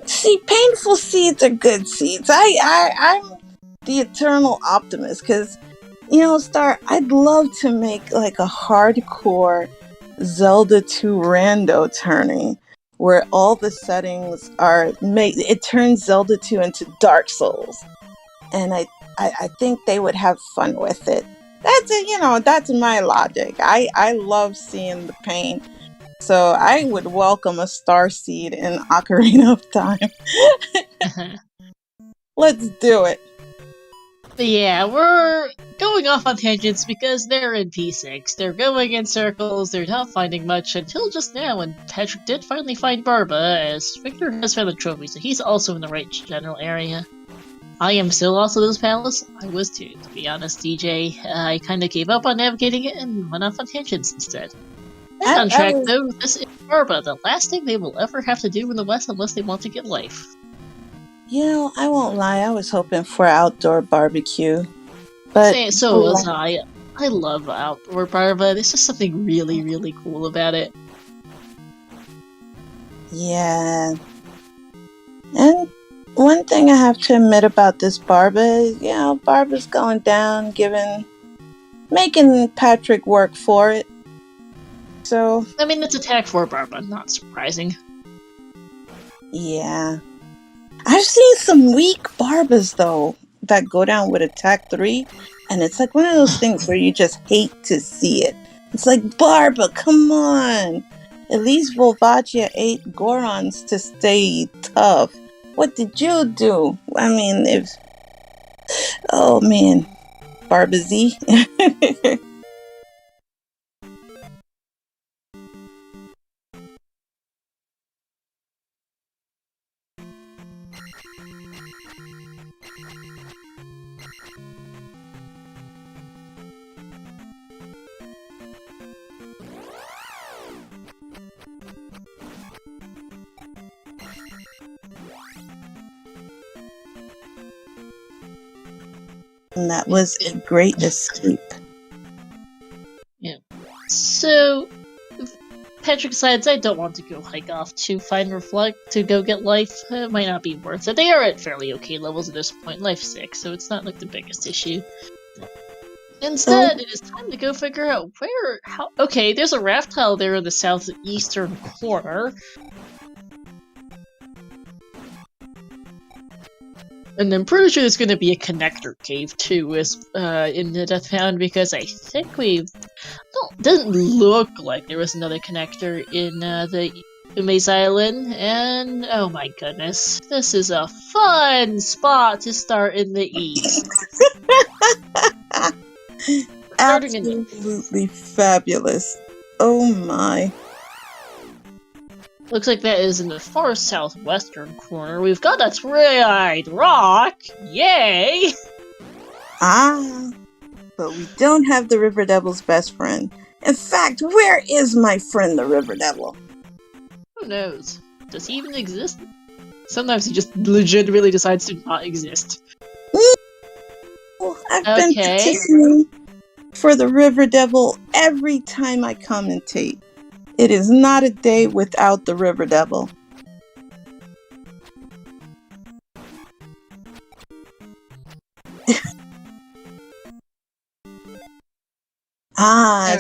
S2: See, painful seeds are good seeds. I'm the eternal optimist because, Star, I'd love to make like a hardcore Zelda 2 rando tourney where all the settings are made. It turns Zelda 2 into Dark Souls, and I think they would have fun with it. That's my logic. I love seeing the pain. So I would welcome a star seed in Ocarina of Time. Let's do it.
S1: But yeah, we're going off on tangents because they're in P6. They're going in circles, they're not finding much until just now when Patrick did finally find Barba, as Victor has found the trophy, so he's also in the right general area. I am still also in this palace. I was too, to be honest, DJ. I kind of gave up on navigating it and went off on tangents instead. On track, though, this is Barba, the last thing they will ever have to do in the West unless they want to get life.
S2: I won't lie, I was hoping for outdoor barbecue. But
S1: so was I. I love outdoor Barba. There's just something really, really cool about it.
S2: Yeah. And one thing I have to admit about this Barba is, Barba's going down, making Patrick work for it. So
S1: I mean, it's attack 4 Barba, not surprising.
S2: Yeah. I've seen some weak Barbas, though, that go down with attack 3, and it's like one of those things where you just hate to see it. It's like, Barba, come on! At least Volvagia ate Gorons to stay tough. What did you do? I mean, oh man, Barba Z. And that was a great escape.
S1: Yeah. So, Patrick decides I don't want to go hike off to find Reflect to go get life. It might not be worth it. They are at fairly okay levels at this point, life 6, so it's not like the biggest issue. Instead, it is time to go figure out okay, there's a raft tile there in the southeastern corner. And I'm pretty sure there's going to be a connector cave too, in the Death Pound, because I think doesn't look like there was another connector in the Ume's Island. And oh my goodness, this is a fun spot to start in the east.
S2: Absolutely fabulous. Oh my.
S1: Looks like that is in the far southwestern corner. We've got a three-eyed rock! Yay!
S2: But we don't have the River Devil's best friend. In fact, where is my friend the River Devil?
S1: Who knows? Does he even exist? Sometimes he just legitimately decides to not exist.
S2: I've been
S1: Okay.
S2: petitioning for the River Devil every time I commentate. It is not a day without the River Devil.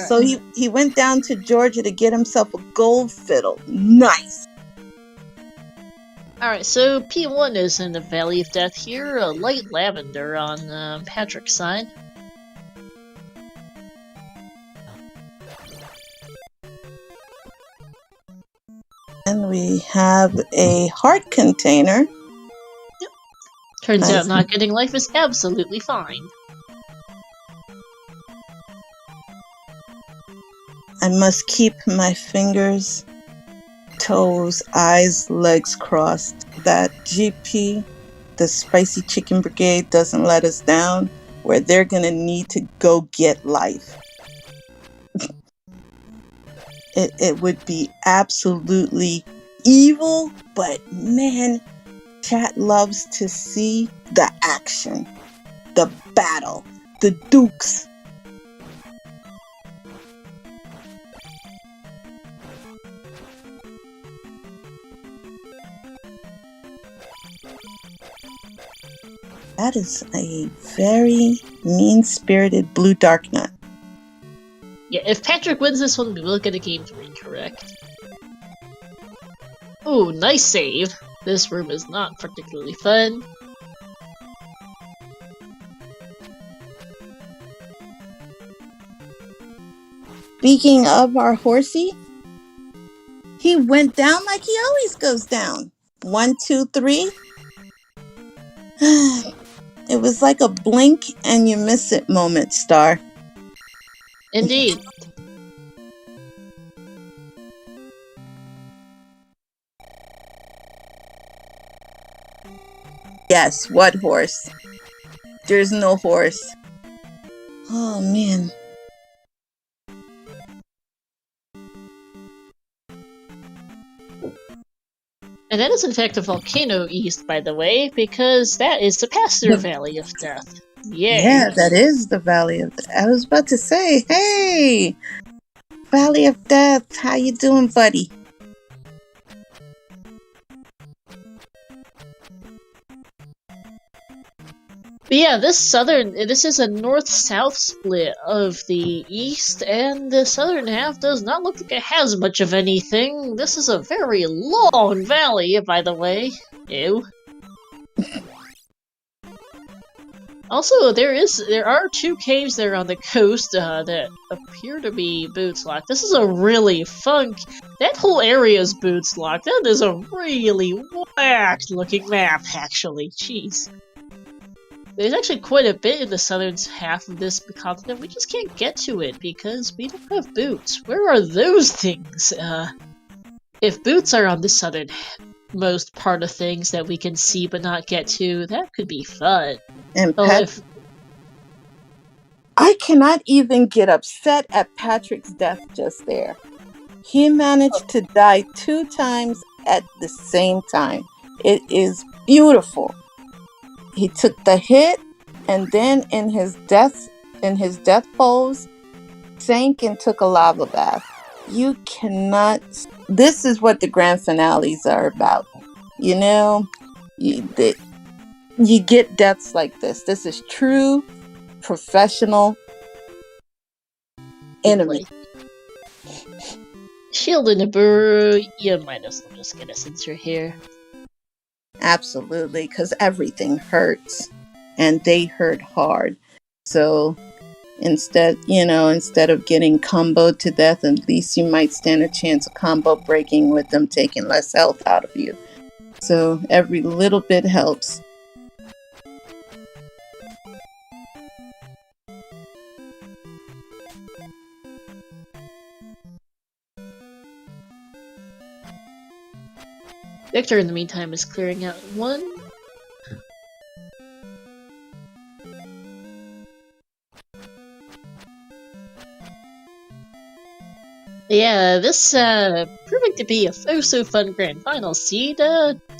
S2: So he went down to Georgia to get himself a gold fiddle. Nice.
S1: Alright, so P1 is in the Valley of Death here, light lavender on Patrick's side.
S2: And we have a heart container.
S1: Yep. Turns out not getting life is absolutely fine.
S2: I must keep my fingers, toes, eyes, legs crossed. That GP, the Spicy Chicken Brigade, doesn't let us down, where they're going to need to go get life. It would be absolutely evil, but man, chat loves to see the action, the battle, the dukes. That is a very mean-spirited blue dark nut.
S1: Yeah, if Patrick wins this one, we will get a game 3, correct? Ooh, nice save. This room is not particularly fun.
S2: Speaking of our horsey, he went down like he always goes down. 1, 2, 3. It was like a blink and you miss it moment, Star.
S1: Indeed.
S2: Yes, what horse? There's no horse. Oh, man.
S1: And that is in fact a volcano east, by the way, because that is the Pastor Valley of Death. Yay.
S2: Yeah, that is the Valley of Death. I was about to say, hey, Valley of Death, how you doing, buddy?
S1: But yeah, this is a north-south split of the east, and the southern half does not look like it has much of anything. This is a very long valley, by the way. Ew. Also, there are 2 caves there on the coast that appear to be boots locked. This is a really that whole area is boots locked. That is a really whacked looking map, actually. Jeez. There's actually quite a bit in the southern half of this continent. We just can't get to it because we don't have boots. Where are those things? If boots are on the southernmost part of things that we can see but not get to, that could be fun.
S2: And I cannot even get upset at Patrick's death just there. He managed to die 2 times at the same time. It is beautiful. He took the hit and then in his death pose, sank and took a lava bath. You cannot... This is what the grand finales are about. You know, you get deaths like this. This is true professional enemy.
S1: Shield and Nabooru, you might as well just get a since you're here.
S2: Absolutely, because everything hurts, and they hurt hard. So instead of getting comboed to death, at least you might stand a chance of combo breaking with them taking less health out of you. So every little bit helps.
S1: Victor, in the meantime, is clearing out 1. Yeah, this proving to be a oh-so-fun grand final seed,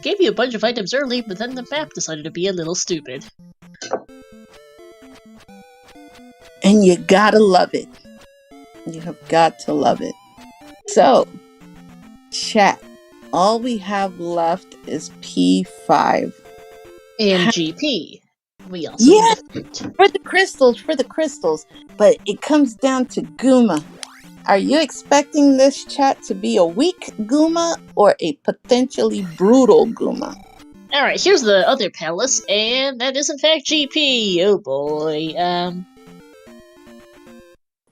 S1: gave you a bunch of items early, but then the map decided to be a little stupid.
S2: And you gotta love it. You have got to love it. So, chat, all we have left is P5.
S1: And GP. We also need a fruit.
S2: For the crystals. But it comes down to Guma. Are you expecting this chat to be a weak Guma or a potentially brutal Guma?
S1: Alright, here's the other palace, and that is in fact GP. Oh boy.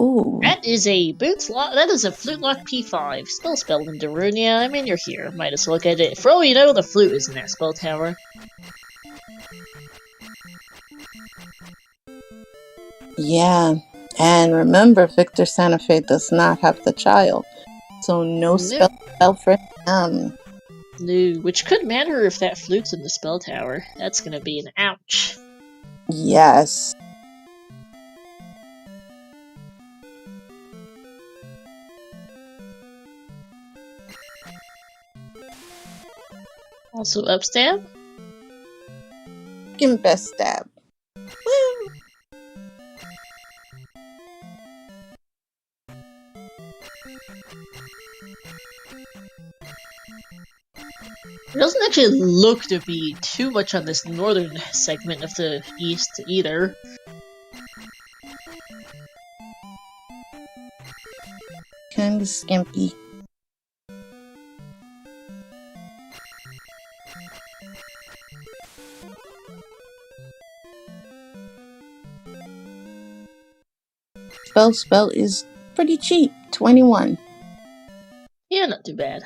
S2: Ooh.
S1: That is a boots lock. That is a flute lock P5. Still spelled in Darunia. I mean, you're here. Might as well look at it. For all you know, the flute is in that spell tower.
S2: Yeah. And remember, VictorSantafe does not have the child. So no spell for him.
S1: No, which could matter if that flute's in the spell tower. That's gonna be an ouch.
S2: Yes.
S1: Also up stab.
S2: Second best stab. Woo!
S1: It doesn't actually look to be too much on this northern segment of the east either.
S2: Kinda skimpy. Spell is pretty cheap, 21.
S1: Yeah, not too bad.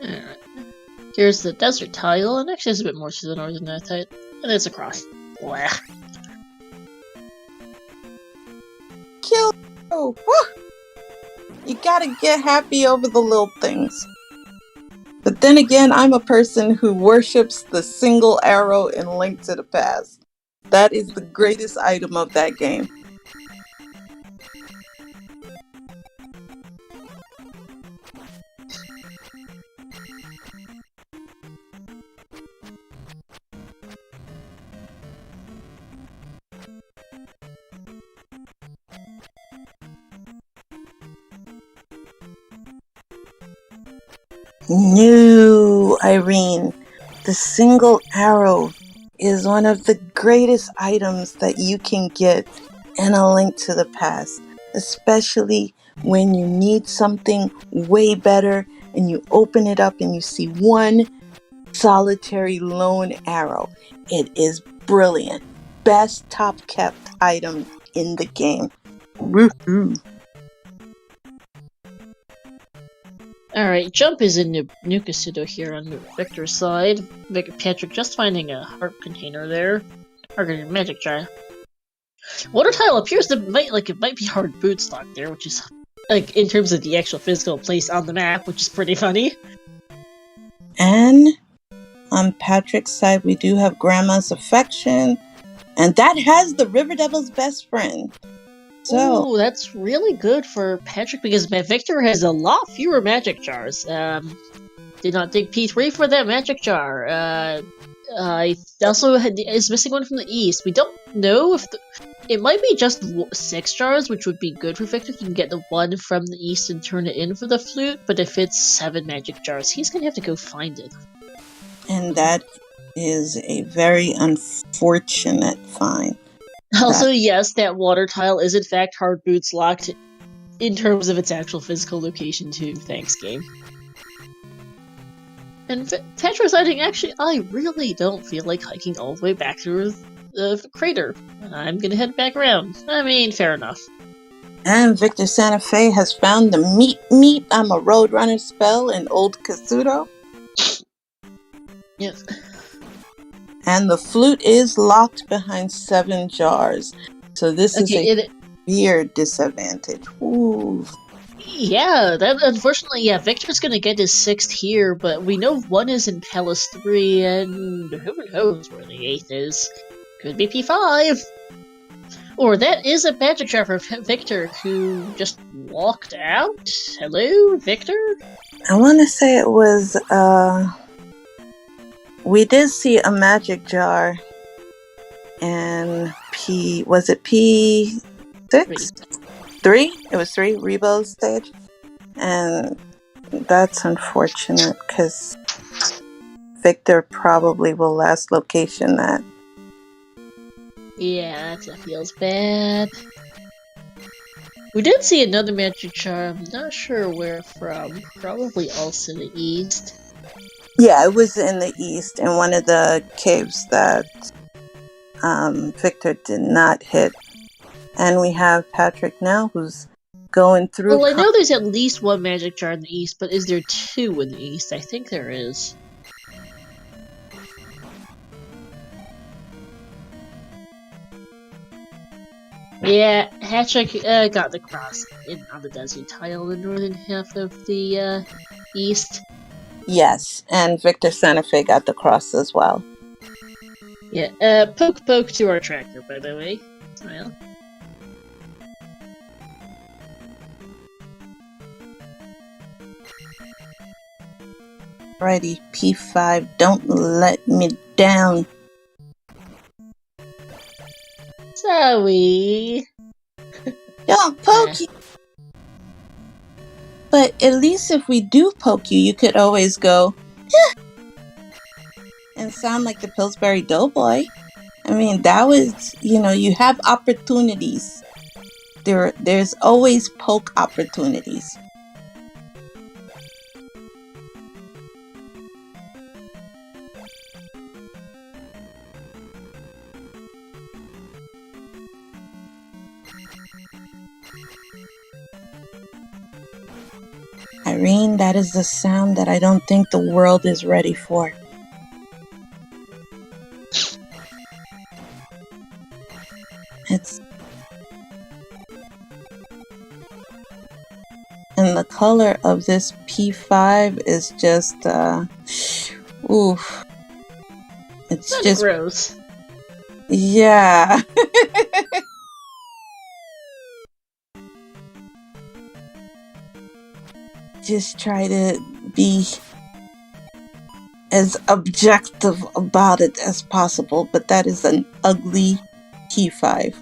S1: Alright. Here's the desert tile, and actually it's a bit more to the north than that tile. And it's across. Blah.
S2: Kill you! You gotta get happy over the little things. But then again, I'm a person who worships the single arrow in Link to the Past. That is the greatest item of that game. No, Irene. The single arrow is one of the greatest items that you can get in A Link to the Past, especially when you need something way better and you open it up and you see one solitary lone arrow. It is brilliant. Best top kept item in the game. Woohoo!
S1: Alright, jump is in Nukasudo here on Victor's side. Patrick just finding a heart container there. Heart container, magic jar. Water tile appears to it might be hard boot stock there, which is like in terms of the actual physical place on the map, which is pretty funny.
S2: And on Patrick's side, we do have Grandma's Affection, and that has the River Devil's best friend. So,
S1: ooh, that's really good for Patrick because Victor has a lot fewer magic jars. Did not dig P3 for that magic jar. I also is missing one from the east. We don't know if it might be just 6 jars, which would be good for Victor. He can get the one from the east and turn it in for the flute. But if it's 7 magic jars, he's gonna have to go find it.
S2: And that is a very unfortunate find.
S1: Also, yes, that water tile is in fact hard boots locked in terms of its actual physical location too. Thanks, game. And Petra's hiding, actually, I really don't feel like hiking all the way back through the crater. I'm gonna head back around. I mean, fair enough.
S2: And VictorSantafe has found the Meep, I'm a Roadrunner spell in Old Kasuto.
S1: Yes.
S2: And the flute is locked behind 7 jars. So this is a weird disadvantage. Ooh.
S1: Yeah, that unfortunately, yeah, Victor's gonna get his 6th here, but we know 1 is in Palace 3, and who knows where the 8th is. Could be P5! Or that is a magic jar for Victor, who just walked out? Hello, Victor?
S2: I want to say it was, we did see a magic jar in was it P6? 3? It was 3, Rebo's stage. And that's unfortunate, because Victor probably will last location that.
S1: Yeah, that feels bad. We did see another magic jar, I'm not sure where from. Probably also the east.
S2: Yeah, it was in the east, in one of the caves that Victor did not hit. And we have Patrick now, who's going through.
S1: Well, I know there's at least 1 magic jar in the east, but is there 2 in the east? I think there is. Yeah, Hatchik got the cross on the desert tile in the northern half of the east.
S2: Yes, and VictorSantafe got the cross as well.
S1: Yeah, poke to our tracker, by the way. Smile.
S2: Alrighty, P5, don't let me down.
S1: Sorry.
S2: Don't poke you. But at least if we do poke you, you could always go, and sound like the Pillsbury Doughboy. I mean, that was, you have opportunities. There's always poke opportunities. Irene, that is the sound that I don't think the world is ready for. And the color of this P5 is just, oof. It's
S1: That's
S2: just
S1: gross.
S2: Yeah. Just try to be as objective about it as possible, but that is an ugly P5.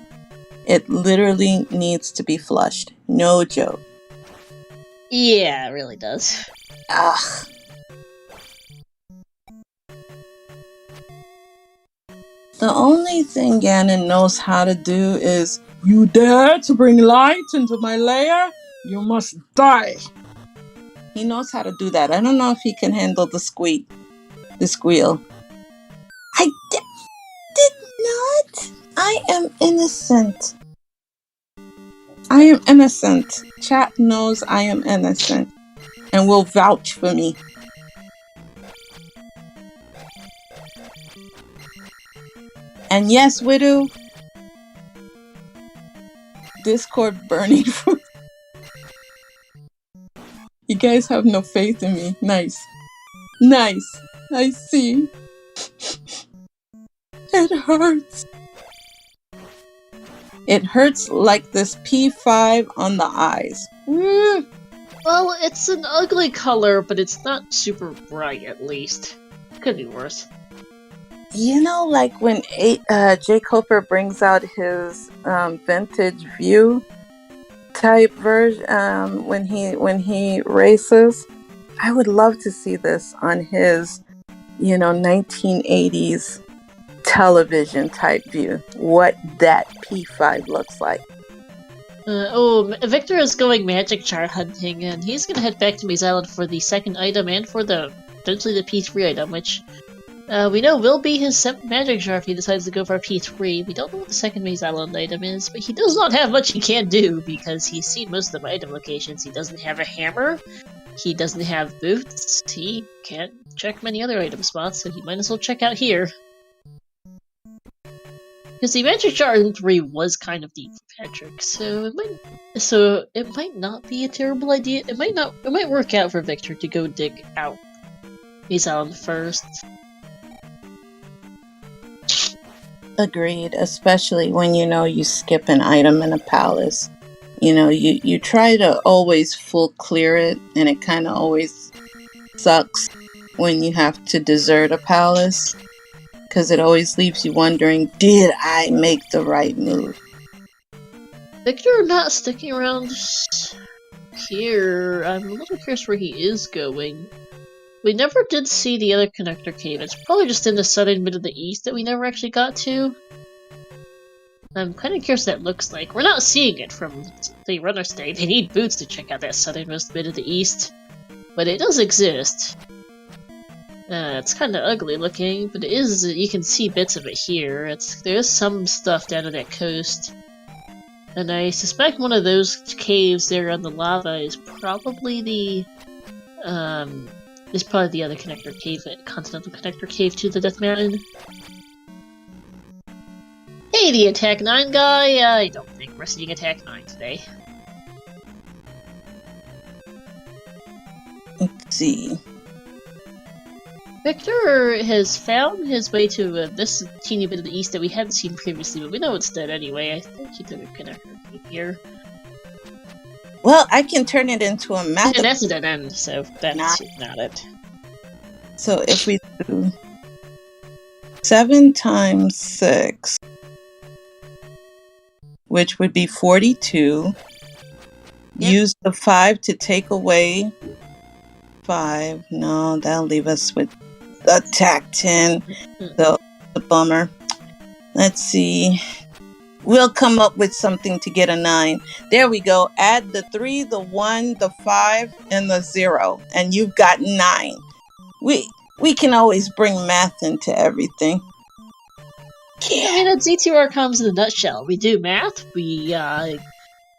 S2: It literally needs to be flushed. No joke.
S1: Yeah, it really does.
S2: Ugh. The only thing Ganon knows how to do is, you dare to bring light into my lair? You must die. He knows how to do that. I don't know if he can handle the squeal. I did not. I am innocent. I am innocent. Chat knows I am innocent and will vouch for me. And yes, Widow, Discord burning. You guys have no faith in me. Nice. Nice. I see. It hurts. It hurts like this P5 on the eyes. Woo.
S1: Well, it's an ugly color, but it's not super bright, at least. Could be worse.
S2: You know, like when Jake Hopper brings out his vintage view type version when he races, I would love to see this on his 1980s television type view, what that P5 looks like.
S1: Victor is going magic jar hunting, and he's gonna head back to Maze Island for the second item and for potentially the P3 item, which we know will be his magic jar if he decides to go for P3. We don't know what the second Maze Island item is, but he does not have much he can do because he's seen most of the item locations. He doesn't have a hammer, he doesn't have boots, he can't check many other item spots, so he might as well check out here. Because the Magic Jar in 3 was kind of deep for Patrick, so it might not be a terrible idea. It might work out for Victor to go dig out Maze Island first.
S2: Agreed, especially when you know you skip an item in a palace. You know, you try to always full clear it, and it kind of always sucks when you have to desert a palace, because it always leaves you wondering, did I make the right move?
S1: Victor not sticking around here. I'm a little curious where he is going. We never did see the other connector cave. It's probably just in the southern bit of the east that we never actually got to. I'm kind of curious what that looks like. We're not seeing it from the runner state. They need boots to check out that southernmost bit of the east. But it does exist. It's kind of ugly looking, but it is. You can see bits of it here. There's some stuff down on that coast. And I suspect one of those caves there on the lava is probably the other connector cave, continental connector cave to the Death Mountain. Hey, the Attack 9 guy! I don't think we're seeing Attack 9 today.
S2: Let's see.
S1: Victor has found his way to this teeny bit of the east that we hadn't seen previously, but we know it's dead anyway. I think he took a connector cave here.
S2: Well, I can turn it into a map.
S1: And that's a dead end, so that's not it.
S2: So if we do 7 times 6, which would be 42,
S1: Yep.
S2: Use the 5 to take away 5. No, that'll leave us with attack 10. So, the bummer. Let's see. We'll come up with something to get a 9. There we go. Add the 3, the 1, the 5, and the 0. And you've got 9. We can always bring math into everything.
S1: Yeah. I mean, that Z2R comes in a nutshell. We do math, we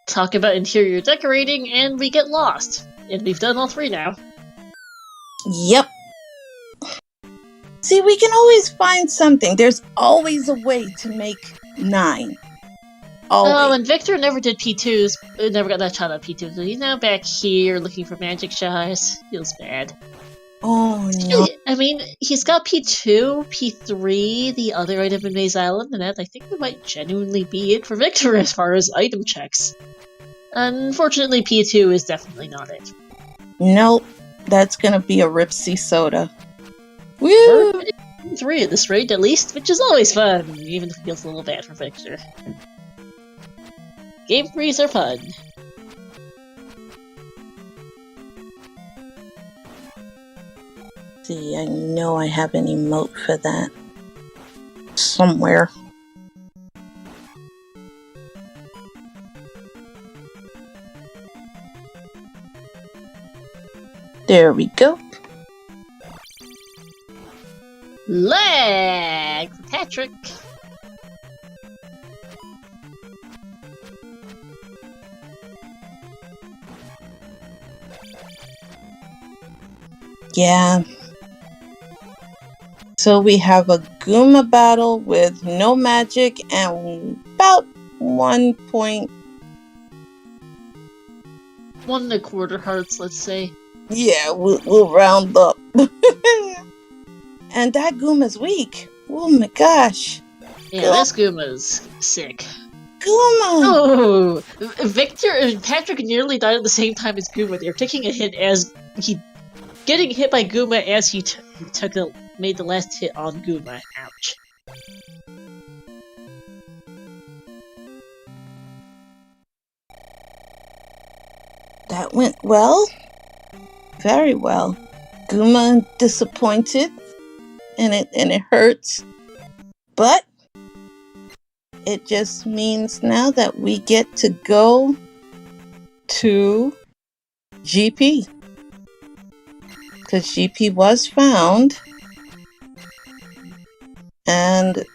S1: talk about interior decorating, and we get lost. And we've done all 3 now.
S2: Yep. See, we can always find something. There's always a way to make 9. Always.
S1: Oh, and Victor never did P2s. Never got that child at P2, so he's now back here looking for magic jars. Feels bad.
S2: Oh, no.
S1: I mean, he's got P2, P3, the other item in Maze Island, and that I think that might genuinely be it for Victor as far as item checks. Unfortunately, P2 is definitely not it.
S2: Nope. That's gonna be a Ripsy soda. Woo!
S1: Or 3 at this rate, at least, which is always fun, even if it feels a little bad for Victor. Game 3s are fun.
S2: See, I know I have an emote for that. Somewhere. There we go.
S1: Lag for Patrick.
S2: Yeah. So we have a Goomba battle with no magic and about 1 point.
S1: 1 1/4 hearts, let's say.
S2: Yeah, we'll round up. And that Gooma's weak. Oh my gosh.
S1: Yeah, this Gooma's sick.
S2: Gooma!
S1: Oh! Victor and Patrick nearly died at the same time as Gooma. They're taking a hit as getting hit by Gooma as he made the last hit on Gooma. Ouch.
S2: That went well. Very well. Gooma disappointed, and it hurts. But it just means now that we get to go to GP. Because GP was found. And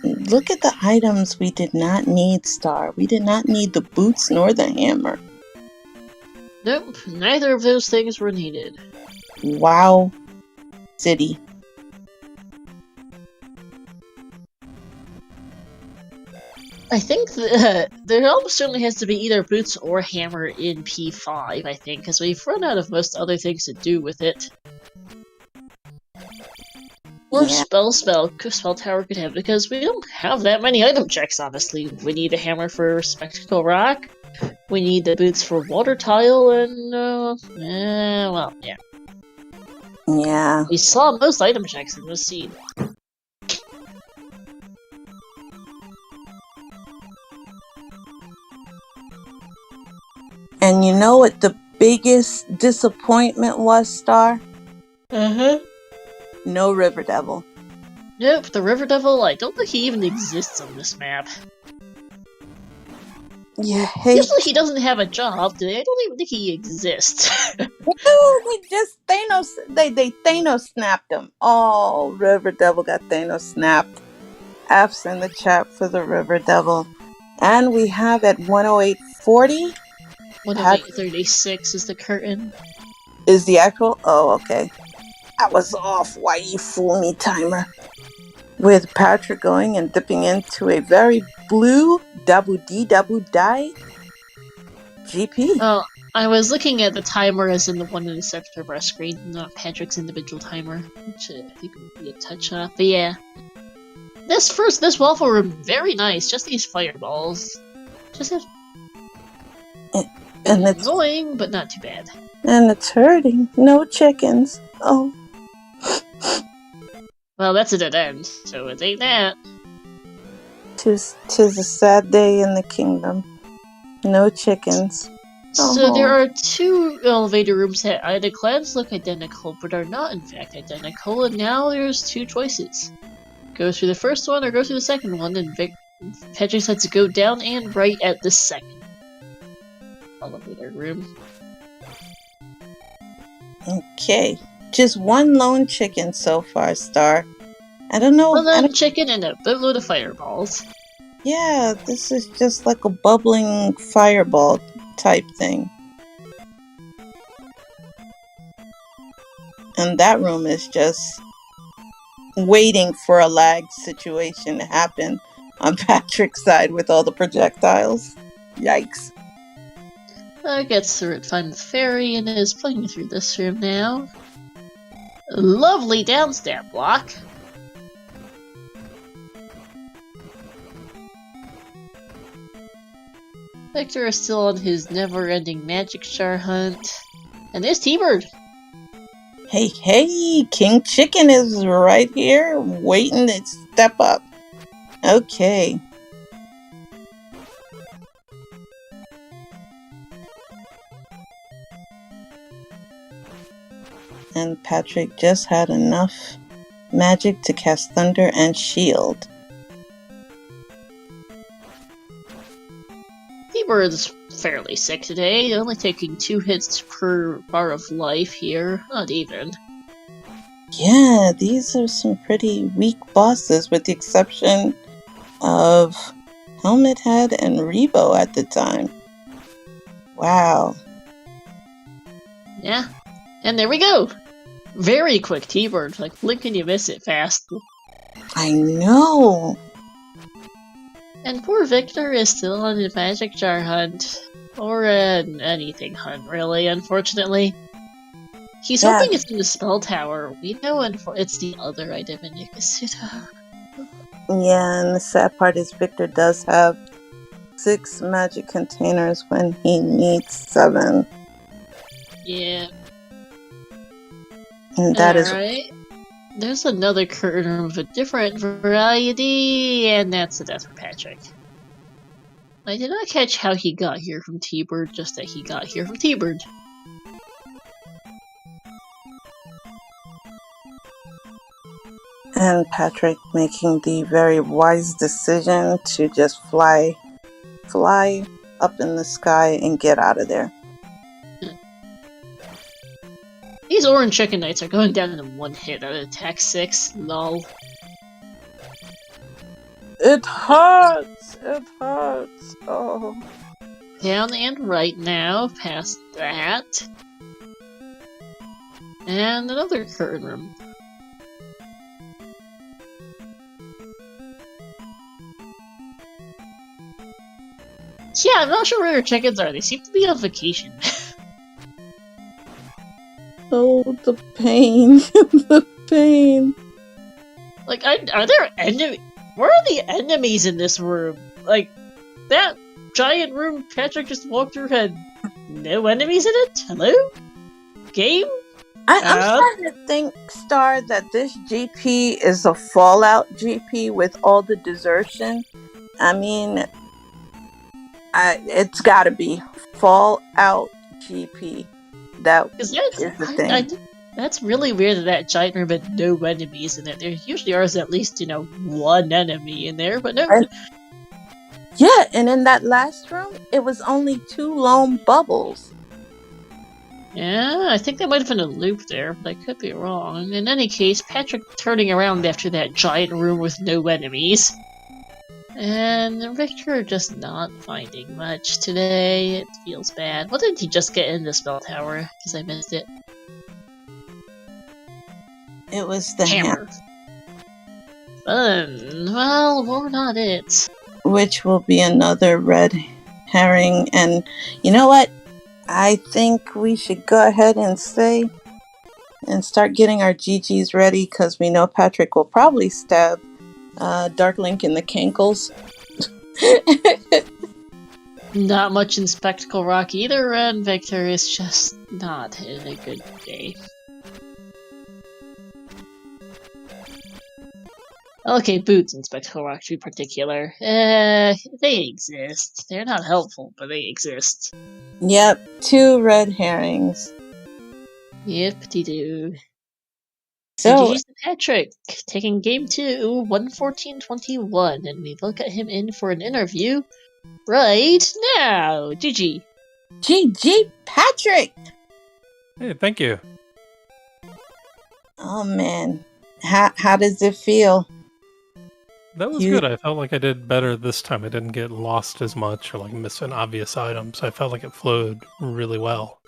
S2: look at the items we did not need, Star. We did not need the boots nor the hammer.
S1: Nope, neither of those things were needed.
S2: Wow City.
S1: I think there almost certainly has to be either boots or hammer in P5, I think, because we've run out of most other things to do with it. Or
S2: Yeah.
S1: spell tower could have, because we don't have that many item checks, honestly. We need a hammer for Spectacle Rock, we need the boots for Water Tile, and, well, yeah.
S2: Yeah.
S1: We saw most item checks in this scene.
S2: And you know what the biggest disappointment was, Star?
S1: Uh-huh.
S2: No River Devil.
S1: Nope, the River Devil, I don't think he even exists on this map.
S2: You hate.
S1: Usually he doesn't have a job, do they? I don't even think he exists.
S2: No, he just Thanos. They Thanos snapped him. Oh, River Devil got Thanos snapped. F's in the chat for the River Devil, and we have at 108.40.
S1: 108.36 is the curtain.
S2: Is the actual? Oh, okay. I was off. Why you fool me, timer? With Patrick going and dipping into a very blue double die GP.
S1: Oh, I was looking at the timer as in the one in the center of our screen, not Patrick's individual timer, which I think would be a touch off. But yeah, this waffle room, very nice. Just these fireballs, just
S2: and it's
S1: annoying, but not too bad.
S2: And it's hurting. No chickens. Oh.
S1: Well, that's a dead end, so it ain't that.
S2: 'Tis a sad day in the kingdom. No chickens.
S1: So there are two elevator rooms that at a glance look identical, but are not in fact identical, and now there's two choices. Go through the first one or go through the second one, and Patrick said to go down and right at the second elevator room.
S2: Okay. Just one lone chicken so far, Star. I don't know.
S1: One lone chicken and a boatload of fireballs.
S2: Yeah, this is just like a bubbling fireball type thing. And that room is just waiting for a lag situation to happen on Patrick's side with all the projectiles. Yikes.
S1: Gets through it fine with Fairy and is playing through this room now. A lovely downstab block. Victor is still on his never-ending magic jar hunt. And there's T-Bird!
S2: Hey, King Chicken is right here, waiting to step up. Okay. And Patrick just had enough magic to cast Thunder and Shield.
S1: T-Bird's fairly sick today, only taking 2 hits per bar of life here, not even.
S2: Yeah, these are some pretty weak bosses with the exception of Helmet Head and Rebo at the time. Wow.
S1: Yeah, and there we go! Very quick T-Bird, like blink and you miss it fast.
S2: I know!
S1: And poor Victor is still on a magic jar hunt. Or an anything hunt, really, unfortunately. He's hoping it's in the spell tower. We know it's the other item in Nikasuta.
S2: Yeah, and the sad part is Victor does have 6 magic containers when he needs 7.
S1: Yeah.
S2: And that is
S1: right. There's another curtain room of a different variety, and that's the death for Patrick. I did not catch how he got here from T-Bird, just that he got here from T-Bird.
S2: And Patrick making the very wise decision to just fly up in the sky and get out of there.
S1: These orange chicken knights are going down in 1 hit out of attack 6, lol.
S2: It hurts! It hurts! Oh.
S1: Down and right now, past that. And another curtain room. Yeah, I'm not sure where your chickens are. They seem to be on vacation.
S2: Oh, the pain. The pain.
S1: Like, are there enemies? Where are the enemies in this room? Like, that giant room Patrick just walked through had no enemies in it? Hello? Game?
S2: I'm starting to think, Star, that this GP is a Fallout GP with all the desertion. I mean, it's got to be Fallout GP. That is the thing.
S1: That's really weird that giant room had no enemies in it. There usually is at least, one enemy in there, but no.
S2: Yeah, and in that last room, it was only 2 lone bubbles.
S1: Yeah, I think that might have been a loop there, but I could be wrong. In any case, Patrick turning around after that giant room with no enemies. And Victor just not finding much today. It feels bad. What did he just get in the spell tower? Because I missed it.
S2: It was the hammer.
S1: Well, we're not it.
S2: Which will be another red herring. And you know what? I think we should go ahead and say and start getting our GGs ready, because we know Patrick will probably stab Dark Link in the cankles.
S1: Not much in Spectacle Rock either, and Victor is just not in a good day. Okay, boots in Spectacle Rock to be particular. They exist. They're not helpful, but they exist.
S2: Yep, 2 red herrings.
S1: Yep-de-doo.
S2: So,
S1: GG's to Patrick, taking game 2, 114-21, and we look at him in for an interview right now. GG.
S2: GG, Patrick!
S3: Hey, thank you.
S2: Oh, man. How does it feel?
S3: That was good. I felt like I did better this time. I didn't get lost as much or like miss an obvious item, so I felt like it flowed really well.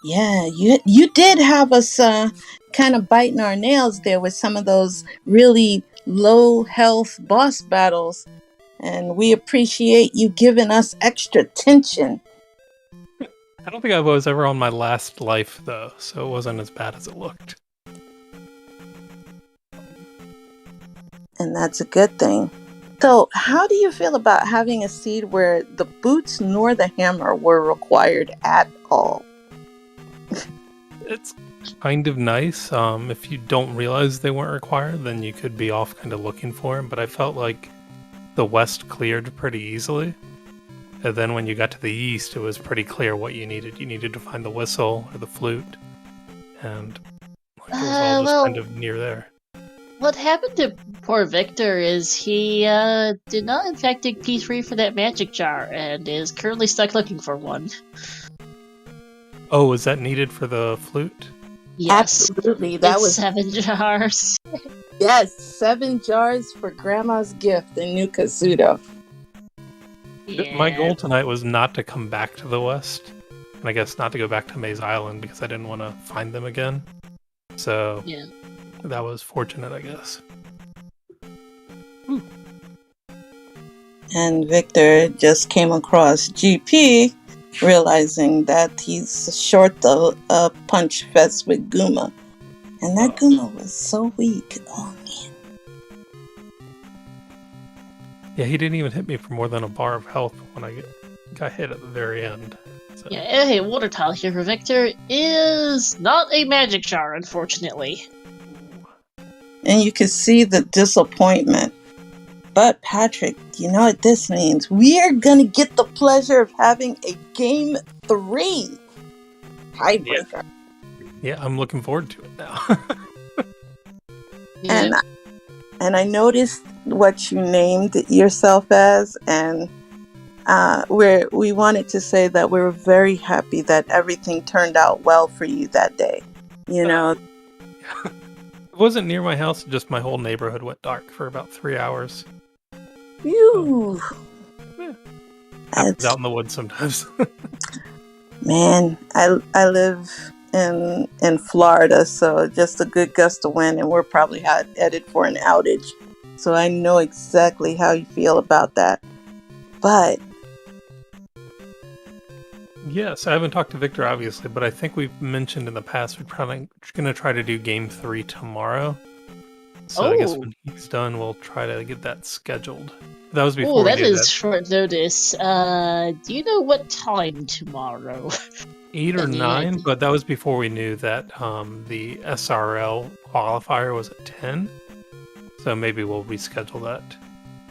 S2: Yeah, you did have us kind of biting our nails there with some of those really low health boss battles, and we appreciate you giving us extra tension.
S3: I don't think I was ever on my last life though, so it wasn't as bad as it looked.
S2: And that's a good thing. So, how do you feel about having a seed where the boots nor the hammer were required at all?
S3: It's kind of nice. If you don't realize they weren't required, then you could be off kind of looking for them. But I felt like the west cleared pretty easily. And then when you got to the east, it was pretty clear what you needed. You needed to find the whistle or the flute. And it was all just kind of near there.
S1: What happened to poor Victor is he did not in fact dig P3 for that magic jar and is currently stuck looking for one.
S3: Oh, was that needed for the flute?
S1: Yes.
S2: Absolutely. That was
S1: 7 jars.
S2: Yes, 7 jars for Grandma's gift in New Kazuto.
S1: Yeah.
S3: My goal tonight was not to come back to the west. And I guess not to go back to Maze Island because I didn't want to find them again. So
S1: yeah.
S3: That was fortunate, I guess. Ooh.
S2: And Victor just came across GP, realizing that he's short the punch fest with Guma. And that Guma was so weak. Oh, man.
S3: Yeah, he didn't even hit me for more than a bar of health when I got hit at the very end. So.
S1: Yeah, hey, water tile here for Victor is not a magic jar, unfortunately.
S2: And you can see the disappointment. But Patrick, you know what this means? We are going to get the pleasure of having a game 3 tiebreaker.
S3: Yeah, I'm looking forward to it now.
S2: Yeah. And I noticed what you named yourself as, and we wanted to say that we were very happy that everything turned out well for you that day. You know.
S3: It wasn't near my house, just my whole neighborhood went dark for about 3 hours.
S2: Phew.
S3: Yeah. Happens out in the woods sometimes.
S2: Man, I live in Florida, so just a good gust of wind, and we're probably headed for an outage. so I know exactly how you feel about that. But
S3: Yes, I haven't talked to Victor, obviously, but I think we've mentioned in the past we're probably going to try to do Game 3 tomorrow. So I guess when he's done, we'll try to get that scheduled. That was before we
S1: that
S3: knew
S1: is
S3: that.
S1: short notice. Do you know what time tomorrow?
S3: 8 or
S1: Any
S3: 9,
S1: idea?
S3: but that was before we knew that the SRL qualifier was at 10. So maybe we'll reschedule that.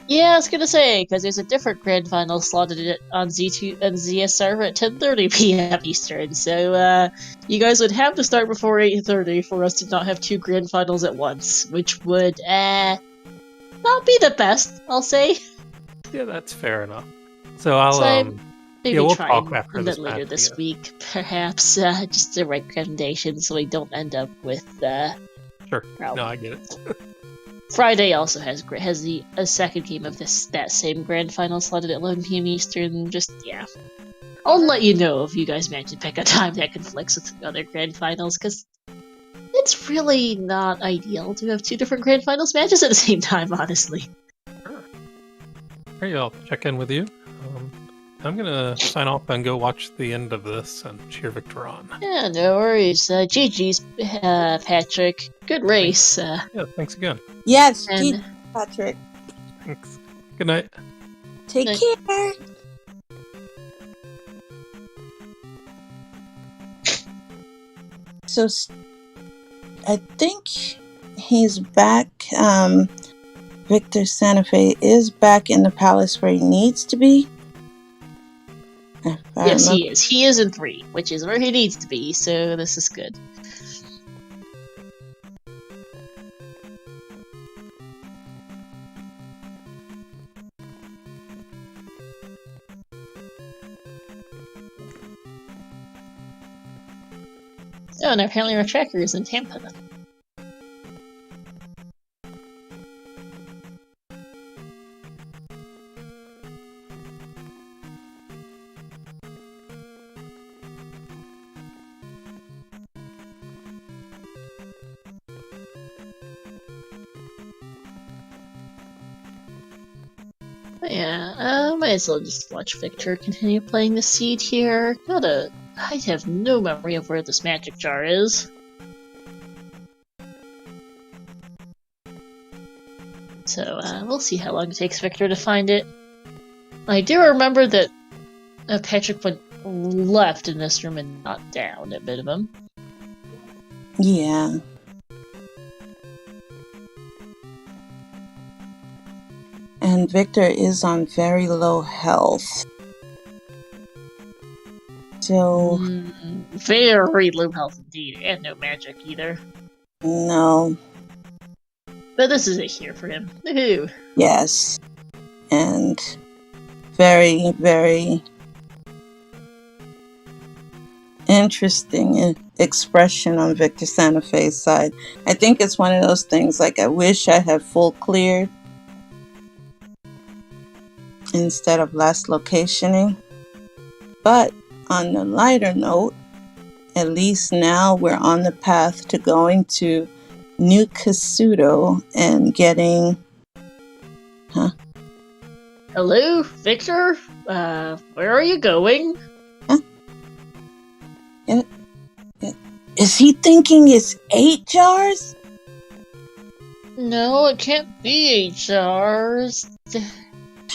S1: Yeah, I was gonna say, because there's a different grand final slotted on Z2 and ZSR at 10:30 p.m. Eastern, so you guys would have to start before 8:30 for us to not have two grand finals at once, which would not be the best, I'll say.
S3: Yeah, that's fair enough. So I'll
S1: So maybe
S3: we'll
S1: try
S3: talk
S1: a
S3: after
S1: bit
S3: this
S1: later
S3: match,
S1: this
S3: I guess.
S1: week, perhaps. Just a recommendation, so we don't end up with
S3: Sure.
S1: well,
S3: No, I get it.
S1: Friday also has a second game of that same grand final slotted at 11 p.m. Eastern. Just I'll let you know if you guys manage to pick a time that conflicts with other grand finals, because it's really not ideal to have two different grand finals matches at the same time, honestly.
S3: Sure. Alright, I'll check in with you. I'm gonna sign off and go watch the end of this and cheer Victor on.
S1: Yeah, no worries. GG's, Patrick. Good race.
S3: Yeah, thanks again.
S2: yes,
S1: And
S2: GG, Patrick.
S3: Thanks. Good night.
S2: Take
S1: Night.
S2: care. So I think he's back. VictorSantafe is back in the palace where he needs to be.
S1: yes, he is. He is in 3, which is where he needs to be, so this is good. Oh, and apparently our tracker is in Tampa then. But yeah, might as well just watch Victor continue playing the seed here. I have no memory of where this magic jar is. So, we'll see how long it takes Victor to find it. I do remember that Patrick went left in this room and not down at minimum.
S2: Yeah. And Victor is on very low health. So...
S1: very low health indeed, and no magic either.
S2: No.
S1: But this is a here for him. Woohoo!
S2: Yes. And very, very interesting expression on VictorSantafe's side. I think it's one of those things like I wish I had full cleared instead of last locationing. But on the lighter note, at least now we're on the path to going to New Kasuto and getting...
S1: Hello, Victor? Where are you going?
S2: Huh? Is he thinking it's 8 jars?
S1: No, it can't be 8 jars.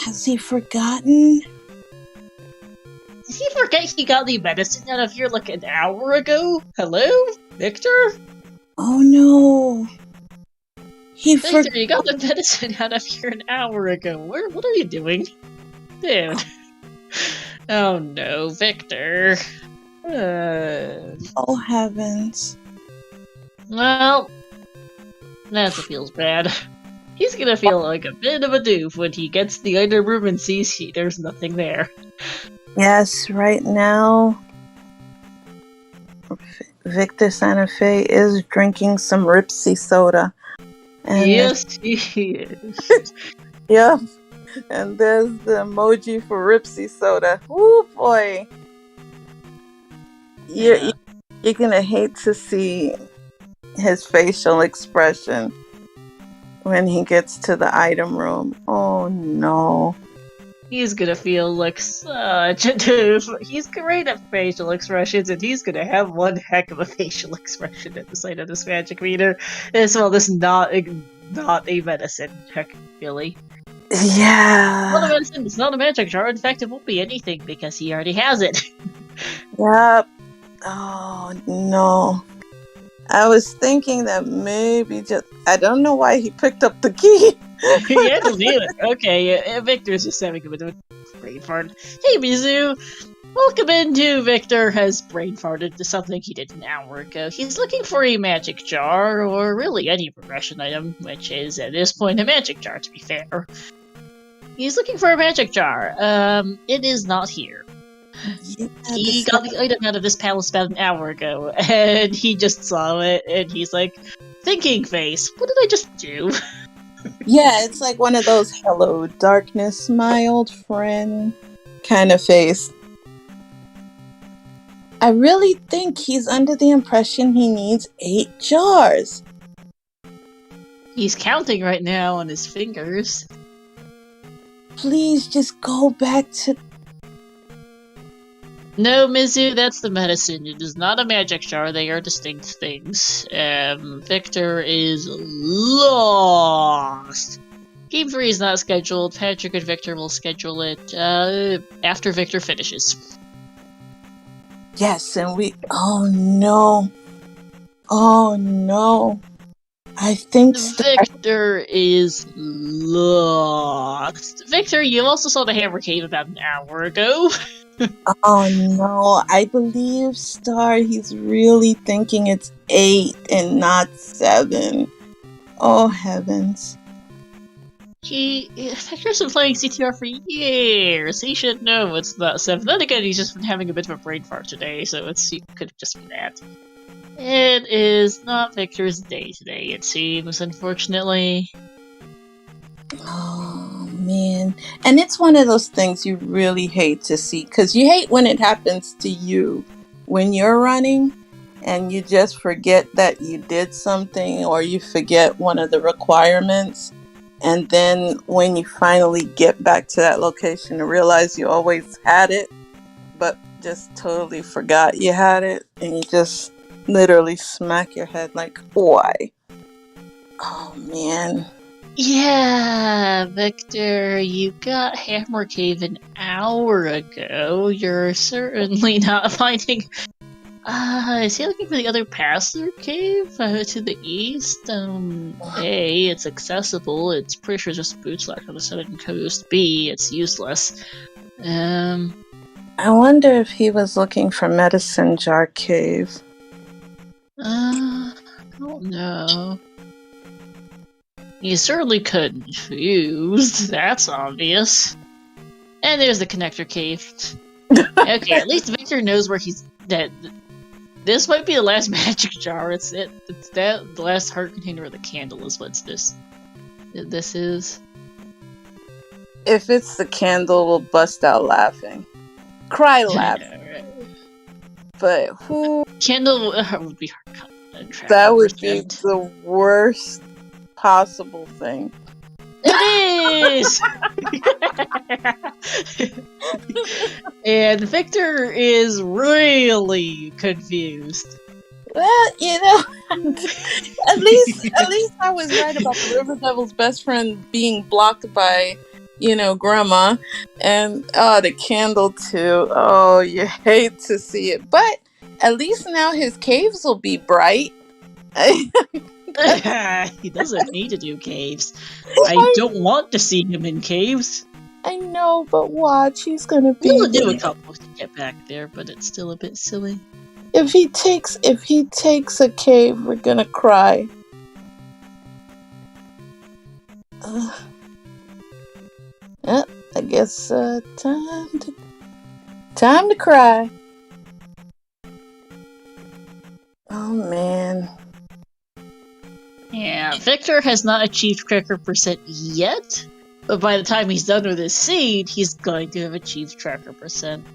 S2: Has he forgotten?
S1: Did he forget he got the medicine out of here like an hour ago? Hello, Victor?
S2: Oh no.
S1: Victor, you got the medicine out of here an hour ago. What are you doing? Dude. Oh no, Victor.
S2: Oh heavens.
S1: Well, that feels bad. He's gonna feel like a bit of a doof when he gets the item room and sees there's nothing there.
S2: Yes, right now VictorSantafe is drinking some Ripsy soda. And
S1: yes, he is.
S2: Yeah. And there's the emoji for Ripsy soda. Woo boy. You're gonna hate to see his facial expression when he gets to the item room. Oh no.
S1: He's gonna feel like such a doof. He's great at facial expressions, and he's gonna have one heck of a facial expression at the sight of this magic meter. As well, this not a medicine. Heck, really.
S2: Yeah.
S1: Not a medicine. It's not a magic jar. In fact, it won't be anything because he already has it.
S2: Yep. Oh no. I was thinking that maybe I don't know why he picked up the key.
S1: Yeah, to do it. Okay, Victor's just having a bit of a brain fart. Hey, Mizu! Welcome into Victor has brain farted to something he did an hour ago. He's looking for a magic jar, or really any progression item, which is, at this point, a magic jar, to be fair. He's looking for a magic jar. It is not here.
S2: Yeah,
S1: He got the item out of this palace about an hour ago, and he just saw it, and he's like, thinking face, what did I just do?
S2: Yeah, it's like one of those hello darkness, my old friend kind of face. I really think he's under the impression he needs 8 jars.
S1: He's counting right now on his fingers.
S2: Please just go back to...
S1: No, Mizu, that's the medicine. It is not a magic jar. They are distinct things. Victor is lost. Game 3 is not scheduled. Patrick and Victor will schedule it after Victor finishes.
S2: Yes, and we... Oh no. Oh no. I think
S1: Victor is lost. Victor, you also saw the Hammer Cave about an hour ago.
S2: Oh no, I believe Star, he's really thinking it's 8 and not 7. Oh heavens.
S1: Victor's been playing Z2R for years. He should know it's not 7. Then again, he's just been having a bit of a brain fart today, so it could just be that. It is not Victor's day today, it seems, unfortunately.
S2: Oh man. And it's one of those things you really hate to see, because you hate when it happens to you when you're running and you just forget that you did something, or you forget one of the requirements, and then when you finally get back to that location and realize you always had it but just totally forgot you had it, and you just literally smack your head like, why? Oh man.
S1: Yeah, Victor, you got Hammer Cave an hour ago. You're certainly not finding... is he looking for the other Pastor Cave to the east? A, it's accessible. It's pretty sure just boots left on the southern coast. B, it's useless.
S2: I wonder if he was looking for Medicine Jar Cave.
S1: I don't know. He's certainly confused. That's obvious. And there's the connector cave. Okay, at least Victor knows where he's dead. This might be the last magic jar. It's the last heart container of the candle is what this is.
S2: If it's the candle, we'll bust out laughing. Cry laughing.
S1: Right.
S2: But who...
S1: Candle would be hard.
S2: That would be the worst possible thing.
S1: It is! And Victor is really confused.
S2: Well, you know, at least I was right about the River Devil's best friend being blocked by, Grandma. And, the candle too. Oh, you hate to see it. But at least now his caves will be bright.
S1: He doesn't need to do caves. I don't want to see him in caves.
S2: I know, but watch, he's gonna be...
S1: We'll do a couple to get back there, but it's still a bit silly.
S2: If he takes a cave, we're gonna cry. I guess time to cry. Oh man.
S1: Yeah, Victor has not achieved Tracker Percent yet, but by the time he's done with his seed, he's going to have achieved Tracker Percent.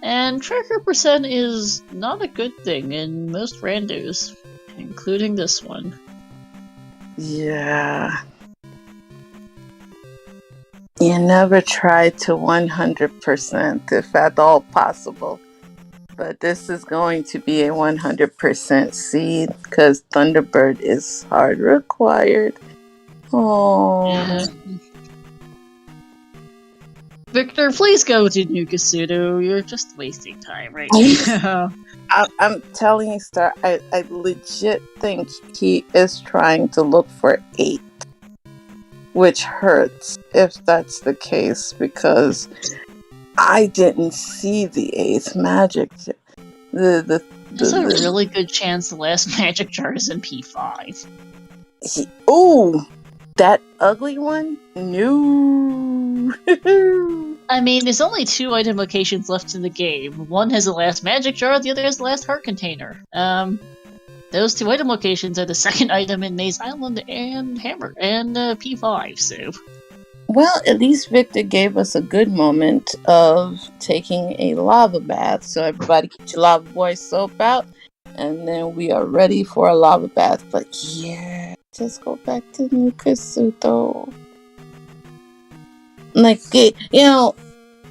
S1: And Tracker Percent is not a good thing in most randos, including this one.
S2: Yeah. You never try to 100% if at all possible. But this is going to be a 100% seed because Thunderbird is hard required. Oh.
S1: Yeah. Victor, please go to Nukasudo. You're just wasting time right now.
S2: I'm telling you, Star, I legit think he is trying to look for 8. Which hurts if that's the case because I didn't see the 8th magic.
S1: There's a really good chance the last magic jar is in P5.
S2: Ooh, that ugly one? No.
S1: I mean, there's only 2 item locations left in the game. One has the last magic jar, the other has the last heart container. Those 2 item locations are the second item in Maze Island and Hammer and P5. So,
S2: well, at least Victor gave us a good moment of taking a lava bath. So everybody get your lava boy soap out, and then we are ready for a lava bath. But yeah, just go back to Nukasudo. Like, you know,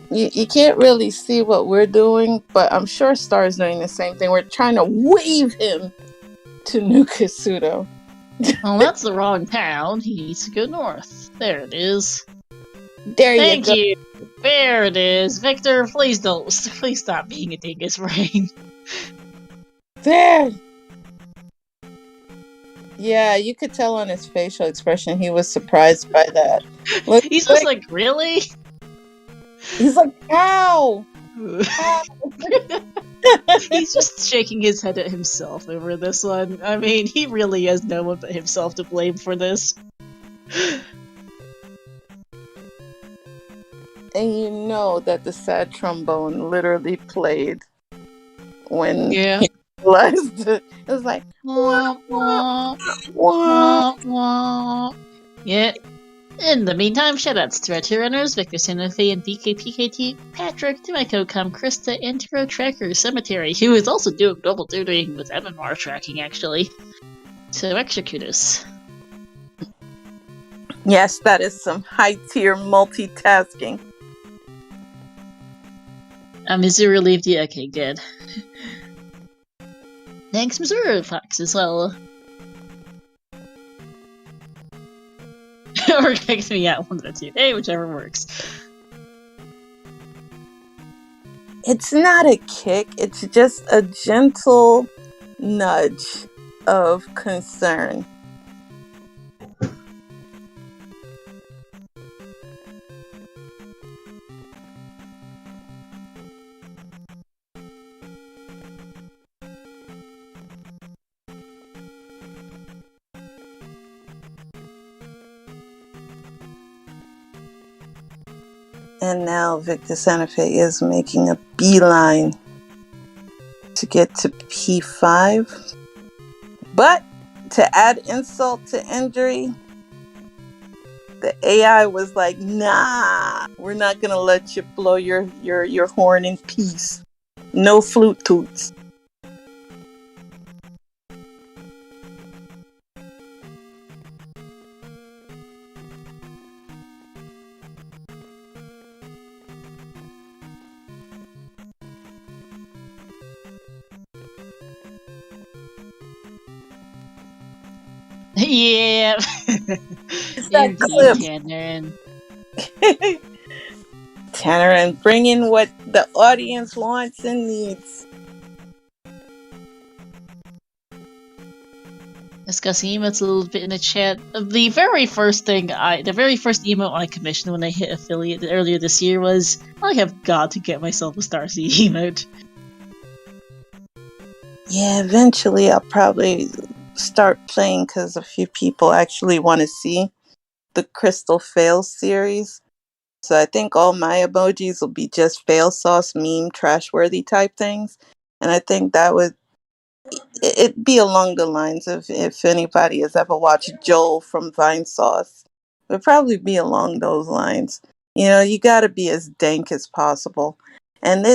S2: you can't really see what we're doing, but I'm sure Star's doing the same thing. We're trying to wave him to Nukasudo.
S1: well, that's the wrong town. He needs to go north. There it is.
S2: There
S1: Thank
S2: you go.
S1: you. There it is. Victor, please stop being a dingus brain.
S2: There. Yeah, you could tell on his facial expression he was surprised by that. Look,
S1: He's just like, really?
S2: he's like, ow! Ow!
S1: He's just shaking his head at himself over this one. I mean, he really has no one but himself to blame for this.
S2: And you know that the sad trombone literally played when he realized it. It was like, wah, wah, wah.
S1: Wah, wah. Yeah. In the meantime, shoutouts to our tier runners, VictorSantafe and VKPKT, Patrick, to my co-com Krista, and to our tracker, Cemetery, who is also doing double duty with MMR tracking, actually. So extra kudos.
S2: Yes, that is some high-tier multitasking.
S1: Mizzou relieved you? Okay, good. Thanks, Missouri Fox, as well. Or kicks me out, one of the two. Hey, whichever works.
S2: It's not a kick, it's just a gentle nudge of concern. And now VictorSantafe is making a beeline to get to P5. But to add insult to injury, the AI was like, nah, we're not going to let you blow your horn in peace. No flute toots.
S1: Yeah.
S2: That clip.
S1: Tanner.
S2: Tanner, and bring in what the audience wants and needs.
S1: Discussing emotes a little bit in the chat. The very first emote I commissioned when I hit affiliate earlier this year was, I have got to get myself a Starseed emote.
S2: Yeah, eventually I'll probably start playing because a few people actually want to see the Crystal Fail series. So I think all my emojis will be just fail sauce, meme, trash-worthy type things. And I think that would it'd be along the lines of if anybody has ever watched Joel from Vine Sauce. It would probably be along those lines. You know, you got to be as dank as possible. And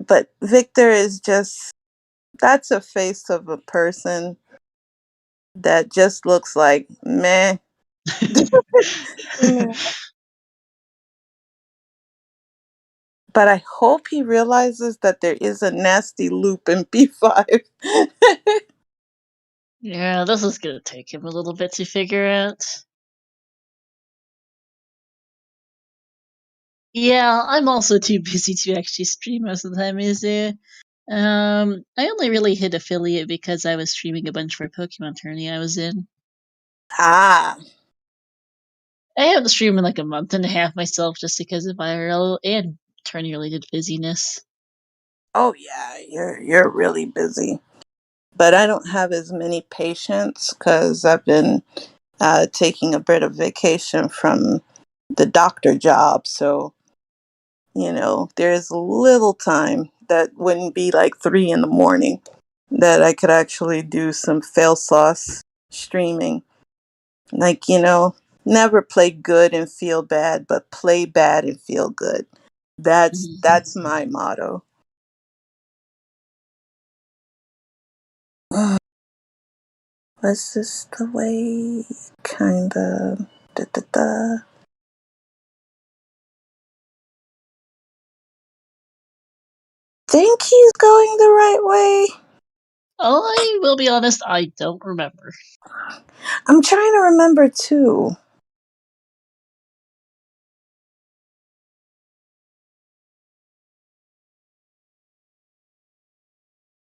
S2: but Victor is just, that's a face of a person that just looks like meh. Meh. But I hope he realizes that there is a nasty loop in P5.
S1: Yeah, this is gonna take him a little bit to figure out. Yeah, I'm also too busy to actually stream most of the time. I only really hit affiliate because I was streaming a bunch for Pokemon tourney I was in.
S2: Ah,
S1: I haven't streamed in like a month and a half myself just because of IRL and tourney related busyness.
S2: oh yeah, you're really busy. But I don't have as many patients because I've been taking a bit of vacation from the doctor job. So, there's little time that wouldn't be like 3 in the morning that I could actually do some fail sauce streaming. Like, never play good and feel bad, but play bad and feel good. That's my motto. Was this the way? Kinda. Da, da, da. Think he's going the right way?
S1: I will be honest, I don't remember.
S2: I'm trying to remember too.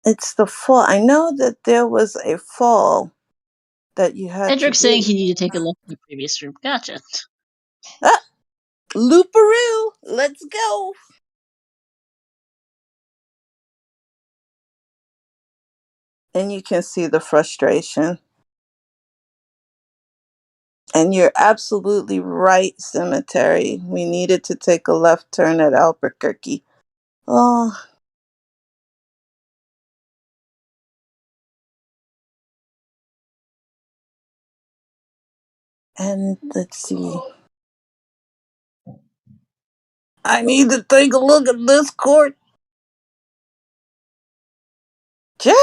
S2: It's the fall. I know that there was a fall that you had to
S1: Edric saying
S2: do.
S1: he needed to take a look in the previous room. Gotcha.
S2: Ah, Looparoo, let's go. And you can see the frustration. And you're absolutely right, Cemetery. We needed to take a left turn at Albuquerque. Oh, and let's see. I need to take a look at this court. Jack!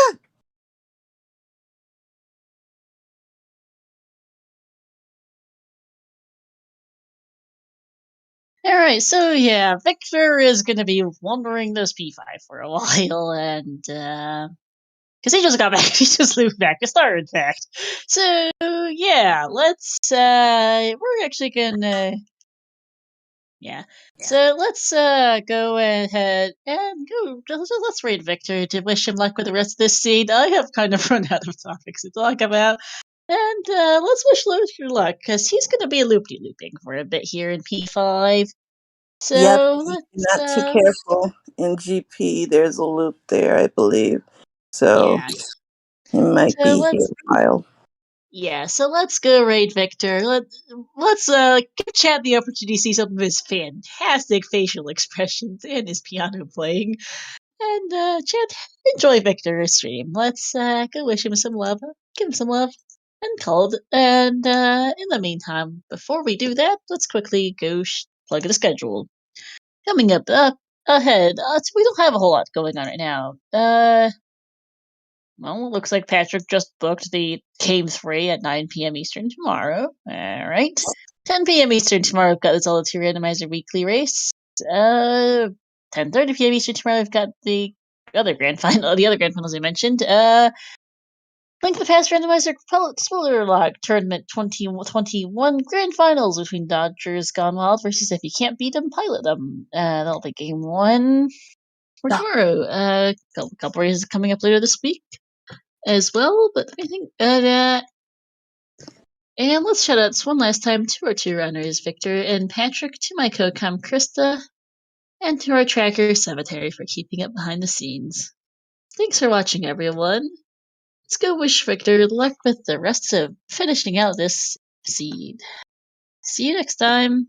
S1: Alright, so yeah, Victor is gonna be wandering this P5 for a while, and because he just got back, he just moved back to Star, in fact. So yeah, we're actually gonna, yeah. So let's go ahead and let's raid Victor to wish him luck with the rest of this scene. I have kind of run out of topics to talk about. And let's wish Luther luck, because he's going to be looping for a bit here in P5.
S2: Yep,
S1: So
S2: if
S1: let's,
S2: you're not too careful in GP, there's a loop there, I believe. So
S1: yeah.
S2: he might
S1: So
S2: be here
S1: let's,
S2: a while.
S1: yeah. So let's go raid Victor. Let's give Chad the opportunity to see some of his fantastic facial expressions and his piano playing. And Chad, enjoy Victor's stream. Let's go wish him some love, give him some love, and call it. And in the meantime, before we do that, let's quickly go plug in the schedule. Coming up ahead, so we don't have a whole lot going on right now. Well, it looks like Patrick just booked the Game 3 at 9 p.m. Eastern tomorrow. Alright. 10 p.m. Eastern tomorrow, we've got the Z2R Randomizer weekly race. 10:30 p.m. Eastern tomorrow, we've got the other grand finals I mentioned. Link in the Past Randomizer Spoiler Log Tournament 2021 Grand Finals between Dodgers Gone Wild versus If You Can't Beat 'Em, Pilot Them. That'll be game 1 for tomorrow. Couple races coming up later this week as well, but I think and let's shout outs one last time to our two runners, Victor and Patrick, to my co-com Krista, and to our tracker Cemetery for keeping up behind the scenes. Thanks for watching, everyone. Let's go wish Victor luck with the rest of finishing out this seed. See you next time.